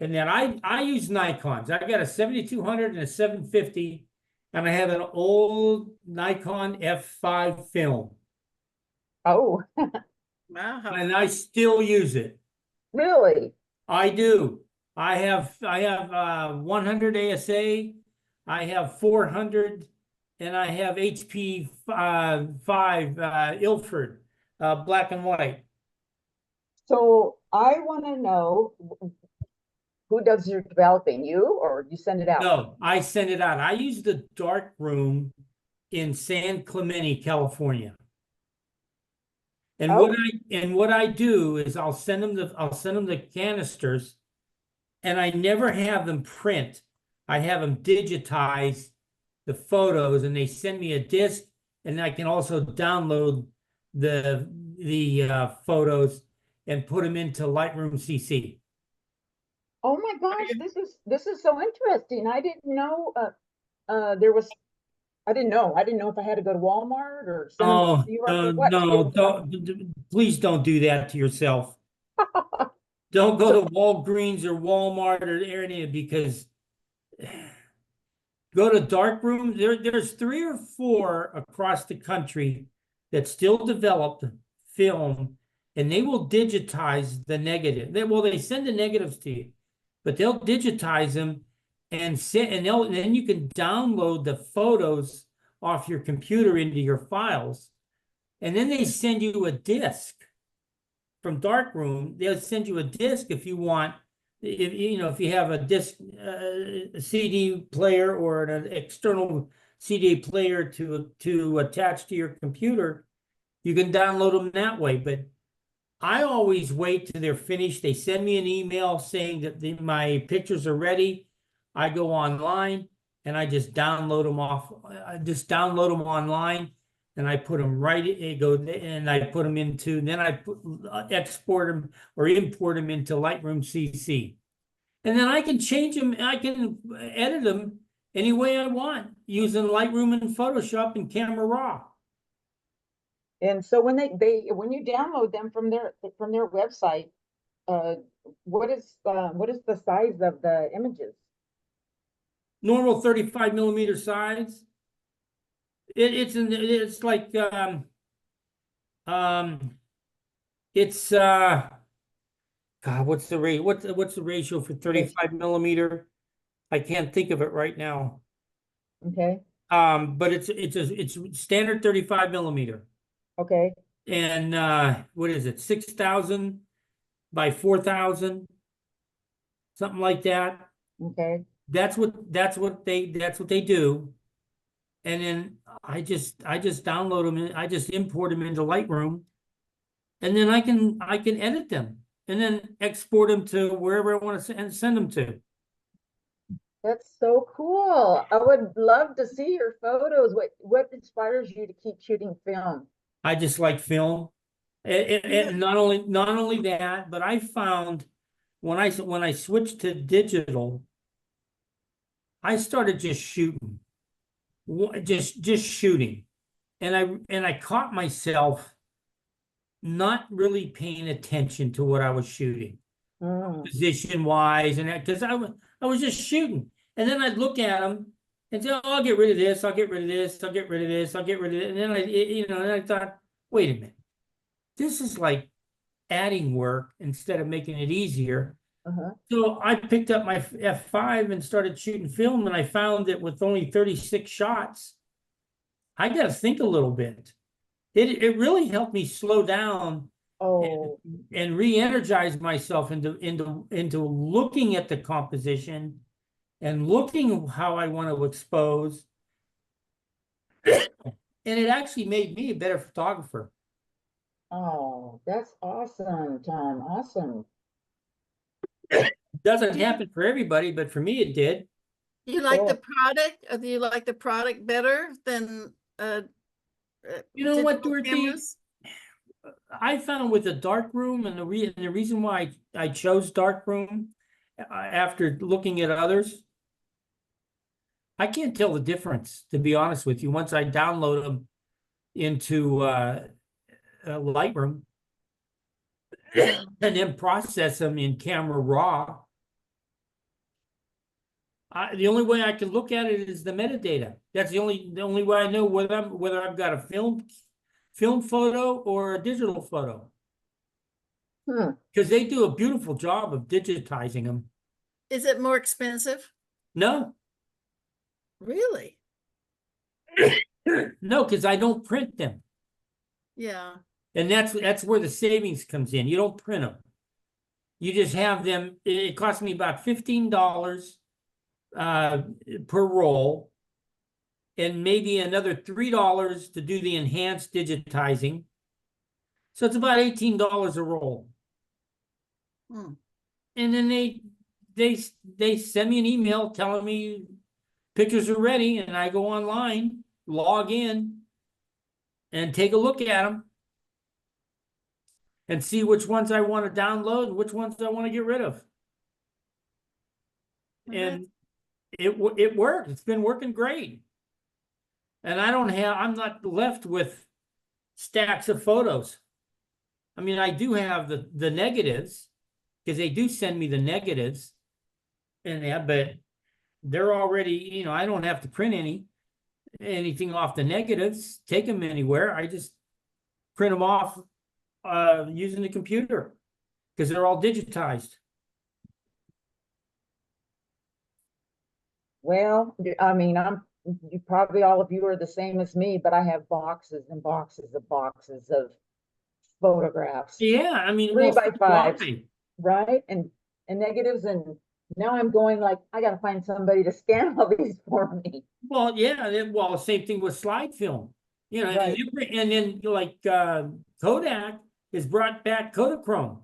[SPEAKER 6] And then I use Nikons. I got a 7200 and a 750, and I have an old Nikon F5 film.
[SPEAKER 7] Oh,
[SPEAKER 5] Wow.
[SPEAKER 6] And I still use it.
[SPEAKER 7] really?
[SPEAKER 6] I do. I have 100 ASA, I have 400, and I have HP 5 Ilford, black and white.
[SPEAKER 7] So I want to know who does your developing, you or you send it out?
[SPEAKER 6] No, I send it out. I use the dark room in San Clemente, California. And what I do is I'll send them the canisters, and I never have them print. I have them digitize the photos, and they send me a disc, and I can also download the photos and put them into Lightroom CC.
[SPEAKER 7] Oh my gosh, this is so interesting. I didn't know there was I didn't know if I had to go to Walmart or send them
[SPEAKER 6] Oh,
[SPEAKER 7] to New York or what.
[SPEAKER 6] no, please don't do that to yourself. Don't go to Walgreens or Walmart or anything, because go to darkroom. There's 3 or 4 across the country that still develop film, and they will digitize the negative. They send the negatives to you, but they'll digitize them and then you can download the photos off your computer into your files, and then they send you a disc from darkroom. They'll send you a disc if you want. If you have a disc, a CD player or an external CD player to attach to your computer, you can download them that way. But I always wait till they're finished. They send me an email saying that my pictures are ready. I go online and I just download them off. I just download them online, and I put them and I put them into, then I export them or import them into Lightroom CC. And then I can change them, I can edit them any way I want using Lightroom and Photoshop and Camera Raw.
[SPEAKER 7] And so when when you download them from their website, what is the size of the images?
[SPEAKER 6] Normal 35 millimeter size. It's like it's God, what's the rate? What's the ratio for 35 millimeter? I can't think of it right now.
[SPEAKER 7] Okay.
[SPEAKER 6] But it's standard 35 millimeter.
[SPEAKER 7] Okay.
[SPEAKER 6] And what is it, 6,000 by 4,000? Something like that.
[SPEAKER 7] Okay,
[SPEAKER 6] That's what they do. And then I just download them and I just import them into Lightroom. And then I can edit them and then export them to wherever I want to send them to.
[SPEAKER 7] that's so cool. I would love to see your photos. What inspires you to keep shooting film?
[SPEAKER 6] I just like film. And not only that, but I found when I switched to digital, I started just shooting, just shooting, and I caught myself not really paying attention to what I was shooting, position wise, and that because I was just shooting, and then I'd look at them and say, "Oh, I'll get rid of this. I'll get rid of this. I'll get rid of this. I'll get rid of it." And then and I thought, wait a minute, this is like adding work instead of making it easier. So I picked up my F5 and started shooting film, and I found that with only 36 shots, I got to think a little bit. It really helped me slow down and re-energize myself into looking at the composition and looking how I want to expose. And it actually made me a better photographer.
[SPEAKER 7] Oh, that's awesome, Tom. Awesome.
[SPEAKER 6] Doesn't happen for everybody, but for me it did.
[SPEAKER 5] Do you like the product, or do you like the product better than
[SPEAKER 6] You know what,
[SPEAKER 5] digital
[SPEAKER 6] Dorothy?
[SPEAKER 5] cameras?
[SPEAKER 6] I found with the darkroom, and the reason why I chose darkroom after looking at others, I can't tell the difference, to be honest with you. Once I download them into Lightroom and then process them in Camera Raw, the only way I can look at it is the metadata. That's the only way I know whether I've got a film photo or a digital photo. Because they do a beautiful job of digitizing them.
[SPEAKER 5] Is it more expensive?
[SPEAKER 6] No,
[SPEAKER 5] Really?
[SPEAKER 6] no, because I don't print them.
[SPEAKER 5] Yeah.
[SPEAKER 6] And that's where the savings comes in. You don't print them. You just have them. It cost me about $15 per roll, and maybe another $3 to do the enhanced digitizing. So it's about $18 a roll. And then they send me an email telling me pictures are ready, and I go online, log in, and take a look at them and see which ones I want to download and which ones I want to get rid of. And it worked. It's been working great. And I'm not left with stacks of photos. I mean, I do have the negatives, because they do send me the negatives, and but they're already, I don't have to print anything off the negatives, take them anywhere. I just print them off using the computer, because they're all digitized.
[SPEAKER 7] Well, I mean, you probably all of you are the same as me, but I have boxes and boxes of photographs.
[SPEAKER 6] Yeah, I mean,
[SPEAKER 7] 3x5, right? And negatives, and now I'm going like, I gotta find somebody to scan all these for me.
[SPEAKER 6] Well, yeah, well, same thing with slide film.
[SPEAKER 7] Right.
[SPEAKER 6] And then like Kodak has brought back Kodachrome.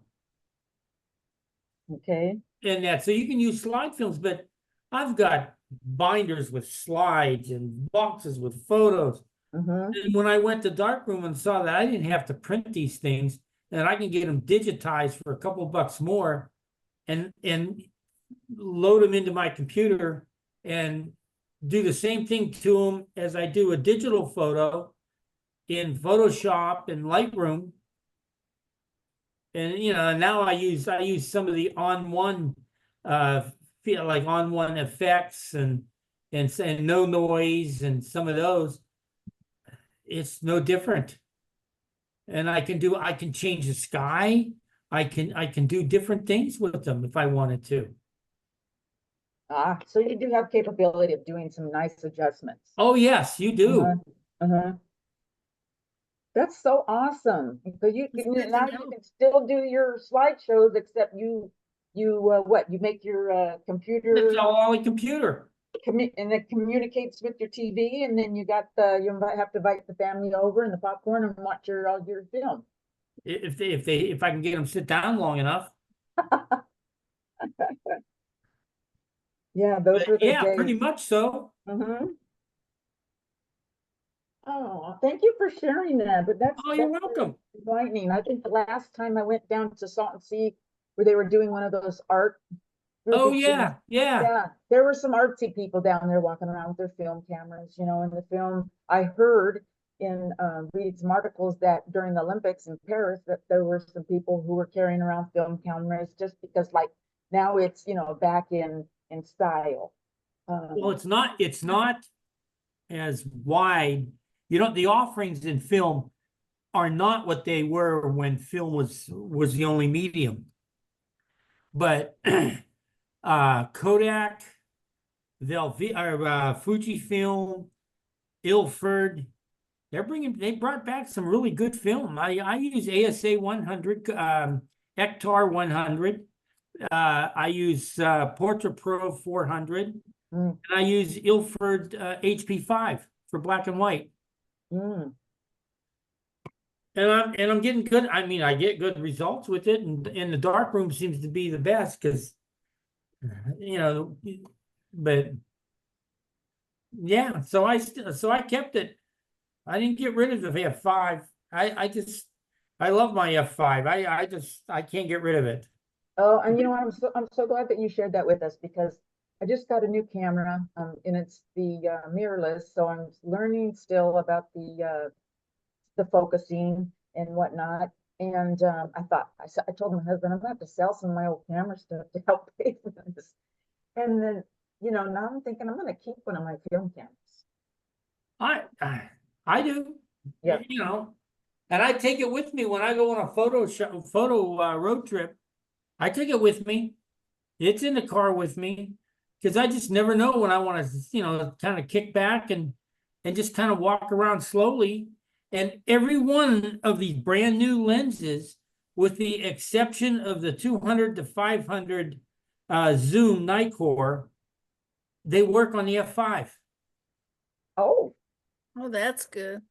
[SPEAKER 7] Okay.
[SPEAKER 6] And so you can use slide films, but I've got binders with slides and boxes with photos. And when I went to darkroom and saw that I didn't have to print these things, and I can get them digitized for a couple of bucks more, and load them into my computer and do the same thing to them as I do a digital photo in Photoshop and Lightroom. And now I use some of the on-one like on-one effects and no noise and some of those. It's no different. And I can change the sky. I can do different things with them if I wanted to.
[SPEAKER 7] So you do have capability of doing some nice adjustments.
[SPEAKER 6] Oh yes, you do.
[SPEAKER 7] That's so awesome. Because you
[SPEAKER 5] It's
[SPEAKER 7] can,
[SPEAKER 5] good to
[SPEAKER 7] now you
[SPEAKER 5] know.
[SPEAKER 7] can still do your slideshows, except what, you make your
[SPEAKER 6] It's
[SPEAKER 7] computer
[SPEAKER 6] all on a computer.
[SPEAKER 7] and it communicates with your TV, and then you have to invite the family over and the popcorn and watch all your film.
[SPEAKER 6] If I can get them sit down long enough.
[SPEAKER 7] Yeah, those
[SPEAKER 6] But
[SPEAKER 7] were the
[SPEAKER 6] yeah, pretty
[SPEAKER 7] days.
[SPEAKER 6] much so.
[SPEAKER 7] Oh, thank you for sharing that, but
[SPEAKER 6] Oh, you're welcome.
[SPEAKER 7] enlightening. I think the last time I went down to Salton Sea, where they were doing one of those art.
[SPEAKER 6] Oh,
[SPEAKER 7] groupie things.
[SPEAKER 6] yeah.
[SPEAKER 7] Yeah, there were some artsy people down there walking around with their film cameras, in the film. I heard in reading some articles that during the Olympics in Paris, that there were some people who were carrying around film cameras just because, like, now it's, back in style.
[SPEAKER 6] Well, it's not as wide. The offerings in film are not what they were when film was the only medium. But Kodak, Fujifilm, Ilford, they brought back some really good film. I use ASA 100, Ektar 100. I use Portra Pro 400, and I use Ilford HP5 for black and white. And I'm getting good. I mean, I get good results with it, and the dark room seems to be the best because, but yeah. So I kept it. I didn't get rid of the F5. I love my F5. I can't get rid of it.
[SPEAKER 7] Oh, and you know what? I'm so glad that you shared that with us, because I just got a new camera, and it's the mirrorless. So I'm learning still about the focusing and whatnot. And I told my husband, I'm gonna have to sell some of my old camera stuff to help pay for this. And then, now I'm thinking I'm gonna keep one of my film cameras.
[SPEAKER 6] I do.
[SPEAKER 7] Yeah.
[SPEAKER 6] And I take it with me when I go on a photo road trip. I take it with me. It's in the car with me because I just never know when I want to, kind of kick back and just kind of walk around slowly. And every one of these brand new lenses, with the exception of the 200 to 500 zoom Nikkor, they work on the F5.
[SPEAKER 7] Oh,
[SPEAKER 5] that's good.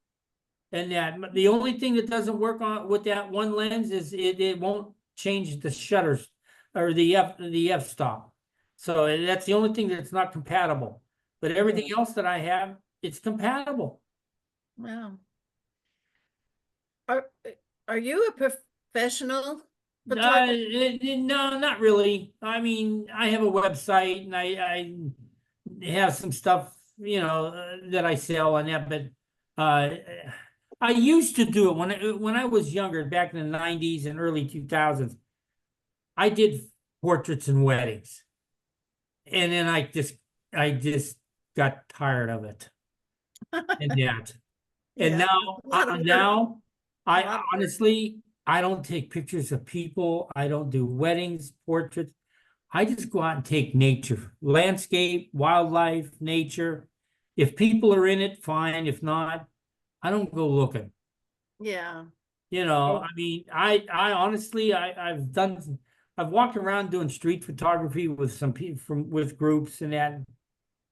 [SPEAKER 6] And the only thing that doesn't work on with that one lens is it won't change the shutters or the f-stop. So that's the only thing that's not compatible. But everything else that I have, it's compatible.
[SPEAKER 5] Wow. Are you a professional photographer?
[SPEAKER 6] No, not really. I mean, I have a website and I have some stuff, that I sell on that, but I used to do it when I was younger, back in the 90s and early 2000s. I did portraits and weddings. And then I just got tired of it. And now I honestly, I don't take pictures of people. I don't do weddings, portraits. I just go out and take nature, landscape, wildlife, nature. If people are in it, fine. If not, I don't go looking.
[SPEAKER 5] Yeah.
[SPEAKER 6] I mean, I honestly, I've walked around doing street photography with some people with groups and that,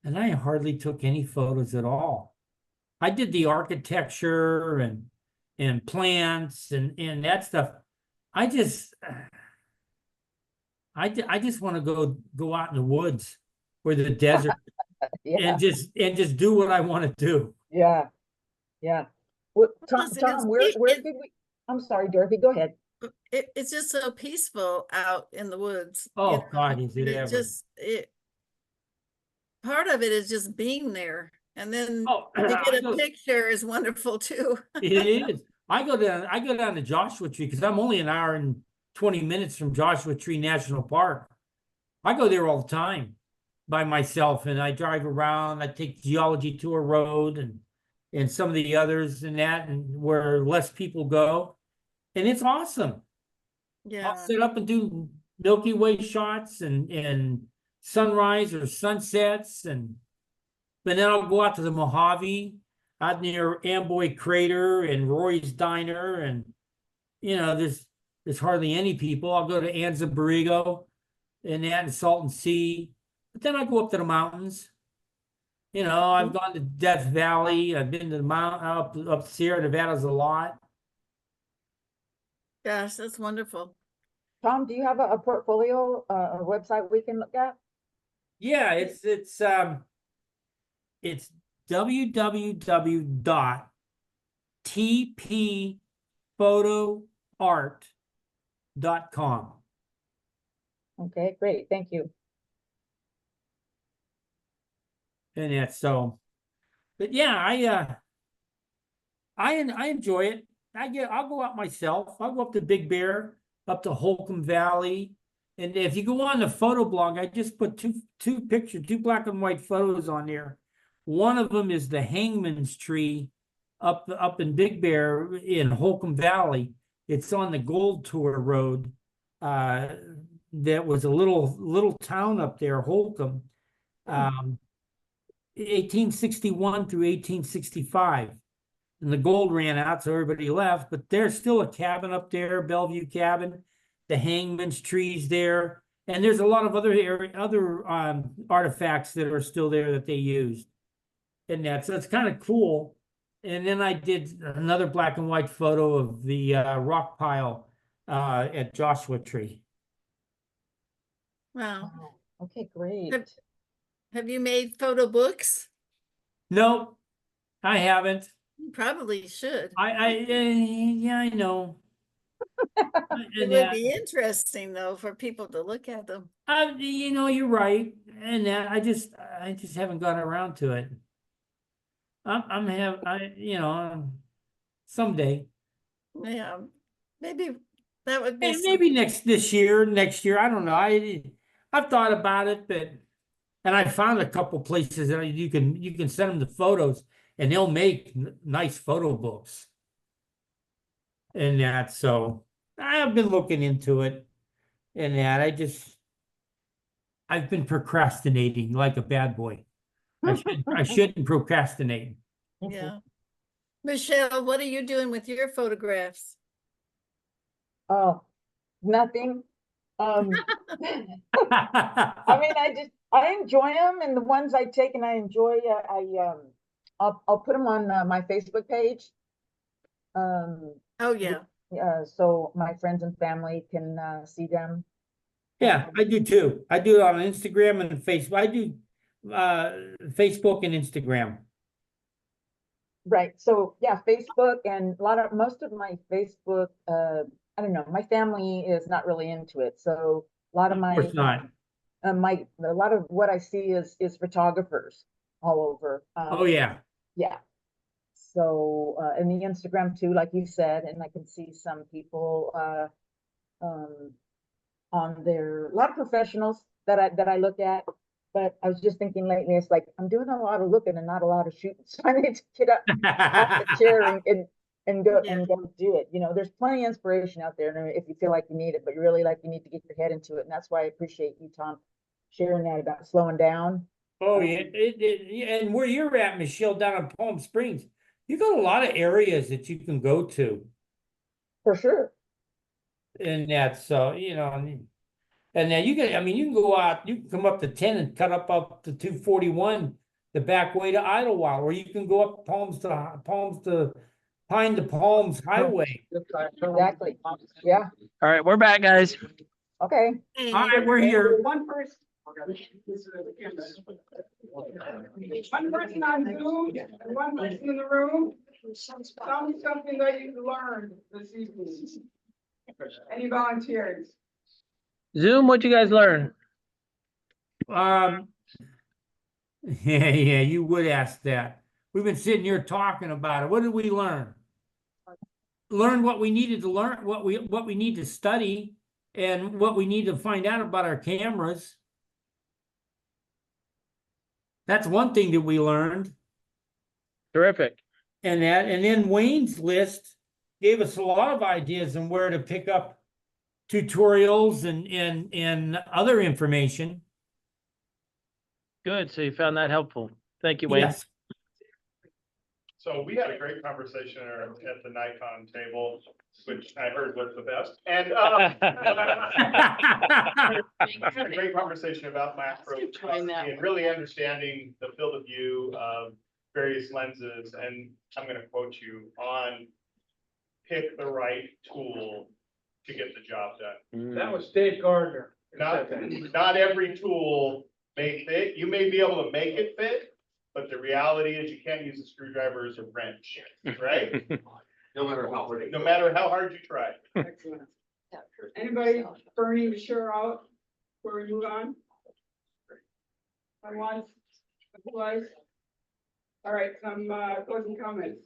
[SPEAKER 6] and I hardly took any photos at all. I did the architecture and plants and that stuff. I just want to go out in the woods or the desert and just do what I want to do.
[SPEAKER 7] Yeah. Well, Tom, where could we? I'm sorry, Dorothy, go ahead.
[SPEAKER 5] It's just so peaceful out in the woods.
[SPEAKER 6] Oh, God, is it ever?
[SPEAKER 5] Part of it is just being there. And then
[SPEAKER 6] to
[SPEAKER 5] get a picture is wonderful too.
[SPEAKER 6] It is. I go down to Joshua Tree because I'm only an hour and 20 minutes from Joshua Tree National Park. I go there all the time by myself, and I drive around. I take Geology Tour Road and some of the others and where less people go. And it's awesome.
[SPEAKER 5] Yeah.
[SPEAKER 6] I'll sit up and do Milky Way shots and sunrise or sunsets, but then I'll go out to the Mojave. out near Amboy Crater and Roy's Diner, and there's hardly any people. I'll go to Anza Borrego and that and Salton Sea, but then I go up to the mountains. I've gone to Death Valley. I've been to the up Sierra Nevadas a lot.
[SPEAKER 5] Gosh, that's wonderful.
[SPEAKER 7] Tom, do you have a portfolio, a website we can look at?
[SPEAKER 6] Yeah, it's www.tpphotoart.com.
[SPEAKER 7] Okay, great, thank you.
[SPEAKER 6] And that's so, but yeah, I enjoy it. I'll go out myself. I'll go up to Big Bear, up to Holcomb Valley. And if you go on the photo blog, I just put two pictures, two black and white photos on there. One of them is the hangman's tree up in Big Bear in Holcomb Valley. It's on the Gold Tour Road. That was a little town up there, Holcomb. 1861 through 1865. And the gold ran out, so everybody left, but there's still a cabin up there, Bellevue Cabin, the hangman's trees there, and there's a lot of other artifacts that are still there that they used. And that's kind of cool. And then I did another black and white photo of the rock pile at Joshua Tree.
[SPEAKER 5] Wow.
[SPEAKER 7] Okay, great.
[SPEAKER 5] Have you made photo books?
[SPEAKER 6] No, I haven't.
[SPEAKER 5] You probably should.
[SPEAKER 6] Yeah, I know.
[SPEAKER 5] It would be interesting though for people to look at them.
[SPEAKER 6] You're right, and I just haven't gotten around to it. Someday.
[SPEAKER 5] Yeah, maybe that would be.
[SPEAKER 6] And maybe next year. I don't know. I've thought about it, and I found a couple places that you can send them the photos, and they'll make nice photo books. And that, so I've been looking into it, and that I've been procrastinating like a bad boy. I shouldn't procrastinate.
[SPEAKER 5] Yeah. Michelle, what are you doing with your photographs?
[SPEAKER 7] Oh, nothing. I mean, I enjoy them, and the ones I take and I enjoy, I'll put them on my Facebook page.
[SPEAKER 5] Oh yeah.
[SPEAKER 7] So my friends and family can see them.
[SPEAKER 6] Yeah, I do too. I do it on Instagram and Facebook. I do Facebook and Instagram.
[SPEAKER 7] Right. So yeah, Facebook, and most of my Facebook, I don't know, my family is not really into it. So a lot of my,
[SPEAKER 6] Of course not.
[SPEAKER 7] a lot of what I see is photographers all over.
[SPEAKER 6] Oh yeah.
[SPEAKER 7] Yeah. So, and the Instagram too, like you said, and I can see some people, on there, a lot of professionals that I look at, but I was just thinking lately, it's like, I'm doing a lot of looking and not a lot of shooting. So I need to get up off the chair and go do it. There's plenty of inspiration out there, and if you feel like you need it, but you really you need to get your head into it. And that's why I appreciate you, Tom, sharing that about slowing down.
[SPEAKER 6] Oh yeah. And where you're at, Michelle, down in Palm Springs, you got a lot of areas that you can go to.
[SPEAKER 7] For sure.
[SPEAKER 6] And that's and now you can go out, you can come up to 10 and cut up to 241 the back way to Idlewild, or you can go up Palms to Pine to Palms Highway.
[SPEAKER 7] Exactly. Yeah.
[SPEAKER 1] All right, we're back, guys.
[SPEAKER 7] Okay.
[SPEAKER 6] All right, we're here.
[SPEAKER 2] One person. One person on Zoom, and one person in the room. Tell me something that you learned this evening. Any volunteers?
[SPEAKER 1] Zoom, what'd you guys learn?
[SPEAKER 6] Yeah, you would ask that. We've been sitting here talking about it. What did we learn? Learn what we needed to learn, what we need to study, and what we need to find out about our cameras. That's one thing that we learned.
[SPEAKER 1] Terrific.
[SPEAKER 6] And then Wayne's list gave us a lot of ideas on where to pick up tutorials and other information.
[SPEAKER 1] Good. So you found that helpful. Thank you, Wayne.
[SPEAKER 6] Yes.
[SPEAKER 3] So we had a great conversation at the Nikon table, which I heard was the best. And we had a great conversation about macro and really understanding the field of view of various lenses. And I'm going to quote you on pick the right tool to get the job done.
[SPEAKER 11] That was Dave Gardner.
[SPEAKER 3] Not every tool may fit. You may be able to make it fit, but the reality is you can't use a screwdriver as a wrench, right?
[SPEAKER 15] No matter how hard.
[SPEAKER 3] No matter how hard you try.
[SPEAKER 2] Excellent. Anybody burning to share out before we move on? Once, twice? All right, some closing comments.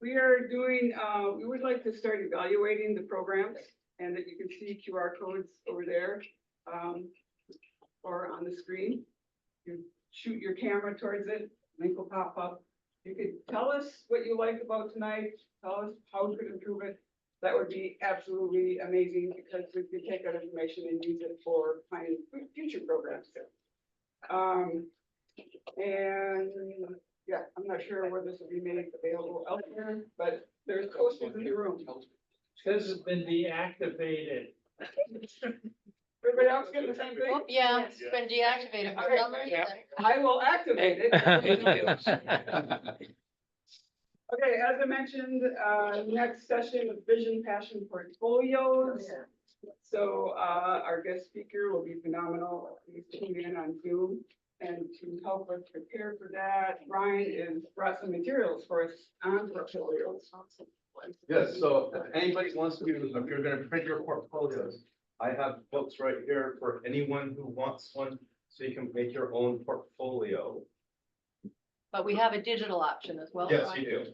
[SPEAKER 2] We are doing, we would like to start evaluating the programs, and that you can see QR codes over there or on the screen. You shoot your camera towards it, link will pop up. You could tell us what you like about tonight, tell us how we could improve it. That would be absolutely amazing, because we could take that information and use it for planning future programs. And yeah, I'm not sure where this will be made available elsewhere, but there's posters in the room.
[SPEAKER 11] This has been deactivated.
[SPEAKER 2] Everybody else getting the same thing?
[SPEAKER 4] Yeah, it's been deactivated for some reason.
[SPEAKER 2] I will activate it. Okay, as I mentioned, next session of Vision Passion Portfolios. So our guest speaker will be phenomenal. He's tuning in on Zoom. And to help us prepare for that, Ryan has brought some materials for us on portfolios.
[SPEAKER 15] Yes, so if anybody wants to, if you're gonna print your portfolios, I have books right here for anyone who wants one, so you can make your own portfolio.
[SPEAKER 4] But we have a digital option as well.
[SPEAKER 15] Yes,
[SPEAKER 4] right?
[SPEAKER 15] you do.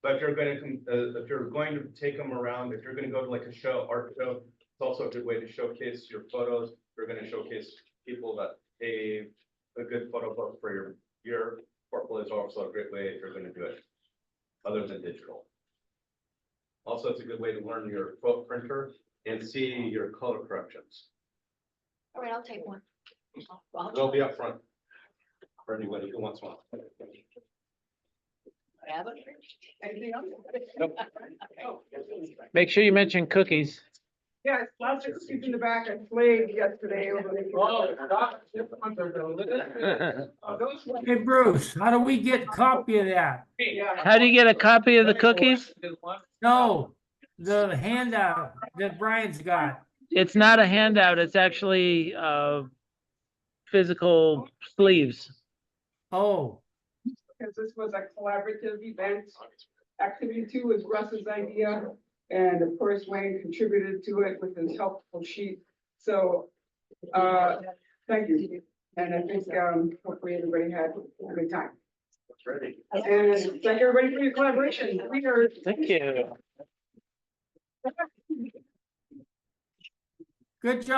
[SPEAKER 15] But if you're going to take them around, if you're gonna go to like a show, art show, it's also a good way to showcase your photos. You're gonna showcase people that pay a good photo book for your portfolio is also a great way if you're gonna do it, other than digital. Also, it's a good way to learn your quote printer and see your color corrections.
[SPEAKER 4] All right, I'll take one.
[SPEAKER 15] They'll be up front for anybody who wants one.
[SPEAKER 4] Have it.
[SPEAKER 2] Anything else?
[SPEAKER 1] Make sure you mention cookies.
[SPEAKER 2] Yes, lots of cookies in the back. I played yesterday over the. Those ones.
[SPEAKER 6] Hey, Bruce, how do we get a copy of that?
[SPEAKER 2] Yeah.
[SPEAKER 1] How do you get a copy of the cookies?
[SPEAKER 6] No, the handout that Brian's got.
[SPEAKER 1] It's not a handout, it's actually physical sleeves.
[SPEAKER 6] Oh,
[SPEAKER 2] Because this was a collaborative event. Activity 2 was Russ's idea, and of course Wayne contributed to it with his helpful sheet. So, thank you. And I think hopefully everybody had a good time.
[SPEAKER 15] Ready.
[SPEAKER 2] And thank everybody for your collaboration. We are.
[SPEAKER 1] Thank you.
[SPEAKER 6] good job.